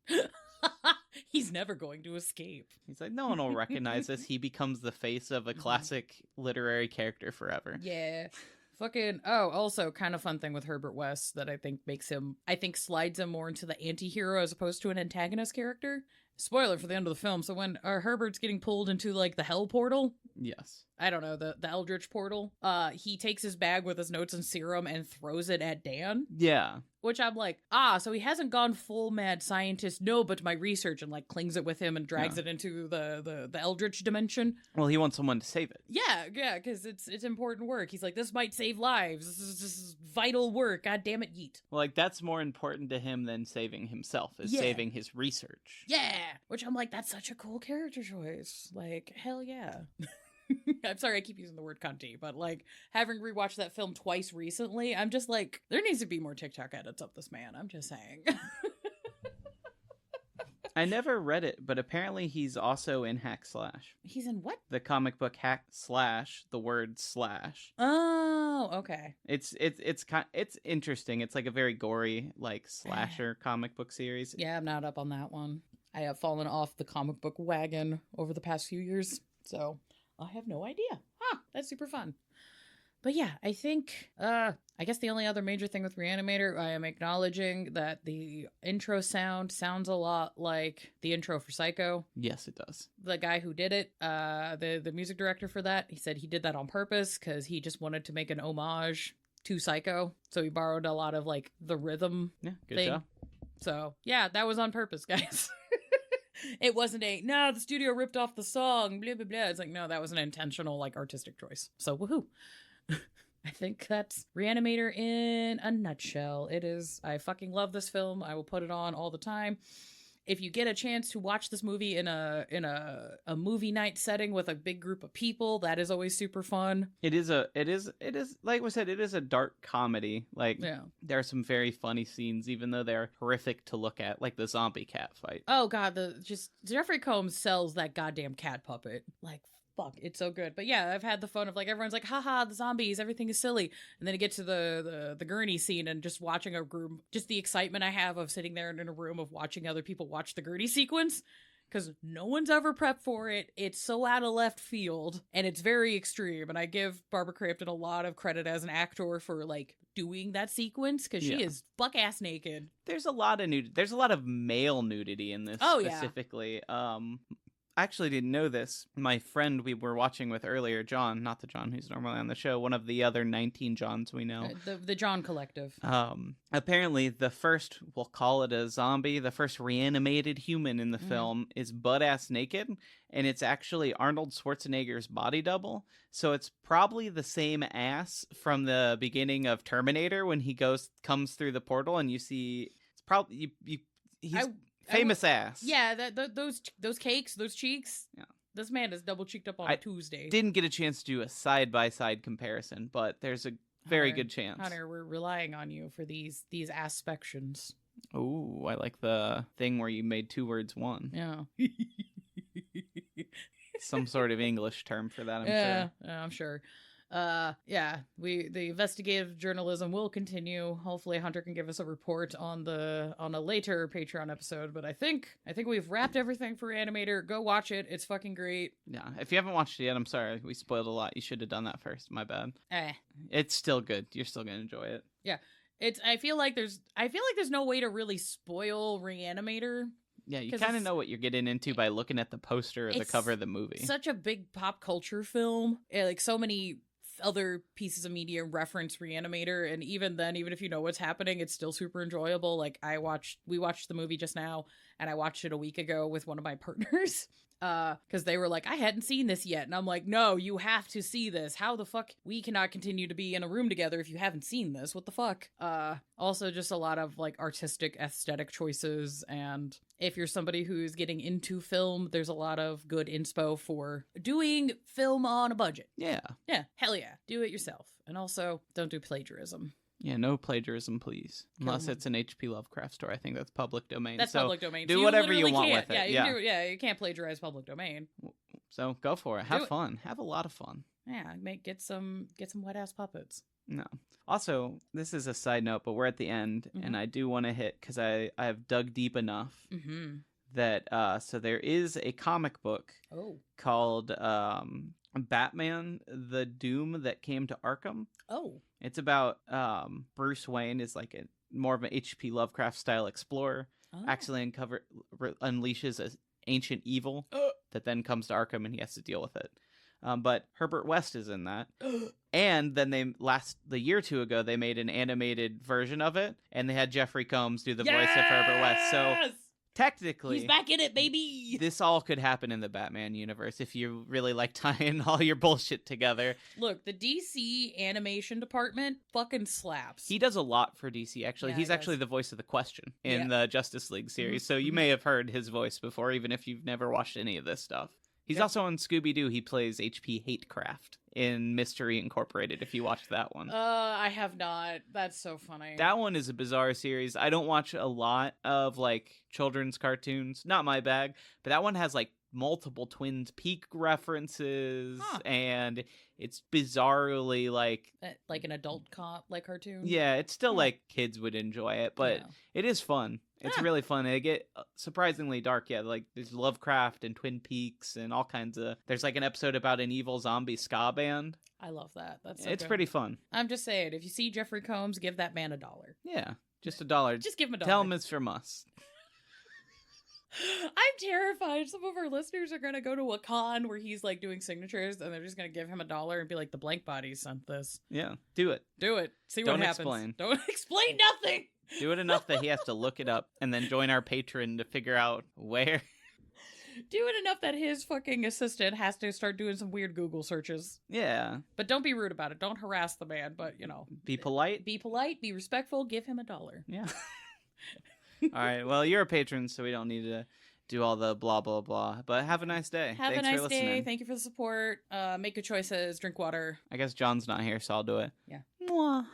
S2: He's never going to escape.
S1: He's like, no one will recognize this. He becomes the face of a classic literary character forever.
S2: Yeah. Fucking, also kind of fun thing with Herbert West that I think slides him more into the anti-hero as opposed to an antagonist character. Spoiler for the end of the film. So when Herbert's getting pulled into like the hell portal.
S1: Yes.
S2: I don't know, the Eldritch portal. He takes his bag with his notes and serum and throws it at Dan.
S1: Yeah.
S2: Which I'm like, so he hasn't gone full mad scientist. No, but my research, and like clings it with him and drags it into the Eldritch dimension.
S1: Well, he wants someone to save it.
S2: Yeah, because it's important work. He's like, this might save lives. This is vital work. God damn it, yeet.
S1: Well, like that's more important to him than saving himself. Is saving his research.
S2: Yeah, which I'm like, that's such a cool character choice. Like, hell yeah. I'm sorry I keep using the word cunty, but like having rewatched that film twice recently, I'm just like, there needs to be more TikTok edits of this man. I'm just saying.
S1: I never read it, but apparently he's also in Hack Slash.
S2: He's in what?
S1: The comic book Hack Slash, the word slash.
S2: Oh, okay.
S1: It's interesting. It's like a very gory like slasher comic book series.
S2: Yeah, I'm not up on that one. I have fallen off the comic book wagon over the past few years, so I have no idea. That's super fun. But yeah, I think I guess the only other major thing with Reanimator, I am acknowledging that the intro sounds a lot like the intro for Psycho.
S1: Yes, it does.
S2: The guy who did it, the music director for that, he said he did that on purpose because he just wanted to make an homage to Psycho. So he borrowed a lot of like the rhythm
S1: Good
S2: thing.
S1: job.
S2: So yeah, that was on purpose, guys. It wasn't the studio ripped off the song, blah, blah, blah. It's like, no, that was an intentional, like, artistic choice. So, woohoo. I think that's Reanimator in a nutshell. It is, I fucking love this film. I will put it on all the time. If you get a chance to watch this movie in a movie night setting with a big group of people, that is always super fun.
S1: It is like we said, it is a dark comedy. Like, there are some very funny scenes, even though they're horrific to look at, like the zombie cat fight.
S2: Oh god, Jeffrey Combs sells that goddamn cat puppet. Like, fuck, it's so good. But yeah, I've had the fun of like everyone's like, haha, the zombies, everything is silly. And then it gets to the gurney scene and just watching a group, just the excitement I have of sitting there in a room of watching other people watch the gurney sequence. Because no one's ever prepped for it. It's so out of left field and it's very extreme. And I give Barbara Crampton a lot of credit as an actor for like doing that sequence because she is buck ass naked.
S1: There's a lot of There's a lot of male nudity in this specifically. I actually didn't know this. My friend we were watching with earlier, John, not the John who's normally on the show, one of the other 19 Johns we know.
S2: The John Collective.
S1: Apparently the first, we'll call it a zombie, the first reanimated human in the film is butt-ass naked, and it's actually Arnold Schwarzenegger's body double. So it's probably the same ass from the beginning of Terminator when he comes through the portal and you see, it's probably, he's... famous ass.
S2: Yeah, those cakes, those cheeks. Yeah. This man is double cheeked up on a Tuesday.
S1: Didn't get a chance to do a side-by-side comparison, but there's a very good chance.
S2: Hunter, we're relying on you for these aspections.
S1: Oh, I like the thing where you made two words one.
S2: Yeah.
S1: Some sort of English term for that, I'm
S2: sure. Yeah, I'm sure. The investigative journalism will continue. Hopefully Hunter can give us a report on a later Patreon episode, but I think we've wrapped everything for Reanimator. Go watch it. It's fucking great.
S1: Yeah, if you haven't watched it yet, I'm sorry. We spoiled a lot. You should have done that first. My bad. It's still good. You're still going to enjoy it.
S2: Yeah. I feel like there's no way to really spoil Reanimator.
S1: Yeah, you kind of know what you're getting into by looking at the poster or the cover of the movie.
S2: Such a big pop culture film. Like so many other pieces of media reference Reanimator, and even then, even if you know what's happening, it's still super enjoyable. Like we watched the movie just now, and I watched it a week ago with one of my partners. Because they were like, I hadn't seen this yet. And I'm like, no, you have to see this. How the fuck? We cannot continue to be in a room together if you haven't seen this. What the fuck? Also just a lot of like artistic aesthetic choices. And if you're somebody who's getting into film, there's a lot of good inspo for doing film on a budget.
S1: Yeah.
S2: Yeah. Hell yeah. Do it yourself. And also don't do plagiarism.
S1: Yeah, no plagiarism, please. Unless it's an H.P. Lovecraft story. I think that's public domain.
S2: That's public domain.
S1: Do whatever you want with it.
S2: Yeah, you can't plagiarize public domain.
S1: So go for it. Have fun. Have a lot of fun.
S2: Yeah, get some wet ass puppets.
S1: No. Also, this is a side note, but we're at the end, and I do want to hit because I have dug deep enough that so there is a comic book called Batman: The Doom That Came to Arkham.
S2: Oh.
S1: It's about Bruce Wayne is like more of an H.P. Lovecraft style explorer. Accidentally unleashes an ancient evil that then comes to Arkham and he has to deal with it. But Herbert West is in that. And then the year or two ago, they made an animated version of it, and they had Jeffrey Combs do the voice of Herbert West. So technically,
S2: he's back in it, baby.
S1: This all could happen in the Batman universe if you really like tying all your bullshit together.
S2: Look, the DC animation department fucking slaps.
S1: He does a lot for DC, actually. He's actually the voice of the Question in the Justice League series, so you may have heard his voice before, even if you've never watched any of this stuff. He's also on Scooby-Doo. He plays H.P. Hatecraft in Mystery Incorporated, if you watched that one.
S2: I have not. That's so funny.
S1: That one is a bizarre series. I don't watch a lot of, like, children's cartoons. Not my bag. But that one has, like, multiple Twin Peaks references, and it's bizarrely, like
S2: an adult cartoon?
S1: Yeah, it's still, like, kids would enjoy it, but it is fun. It's really fun. They get surprisingly dark. Yeah, like there's Lovecraft and Twin Peaks and all kinds of... There's like an episode about an evil zombie ska band.
S2: I love that. That's so
S1: It's
S2: good.
S1: pretty fun.
S2: I'm just saying, if you see Jeffrey Combs, give that man $1.
S1: Yeah, just $1.
S2: Just give him $1.
S1: Tell him it's from us.
S2: I'm terrified. Some of our listeners are going to go to a con where he's like doing signatures and they're just going to give him $1 and be like, the Blank Bodies sent this.
S1: Yeah, do it.
S2: Do it. See what
S1: Don't
S2: happens.
S1: explain.
S2: Don't explain nothing.
S1: Do it enough that he has to look it up and then join our Patron to figure out where.
S2: Do it enough that his fucking assistant has to start doing some weird Google searches.
S1: Yeah.
S2: But don't be rude about it. Don't harass the man, but,
S1: Be polite.
S2: Be polite, be respectful, give him $1.
S1: Yeah. All right. Well, you're a patron, so we don't need to do all the blah, blah, blah. But have a nice day.
S2: Have
S1: Thanks
S2: a nice
S1: for listening.
S2: day. Thank you for the support. Make good choices. Drink water.
S1: I guess John's not here, so I'll do it.
S2: Yeah.
S1: Mwah.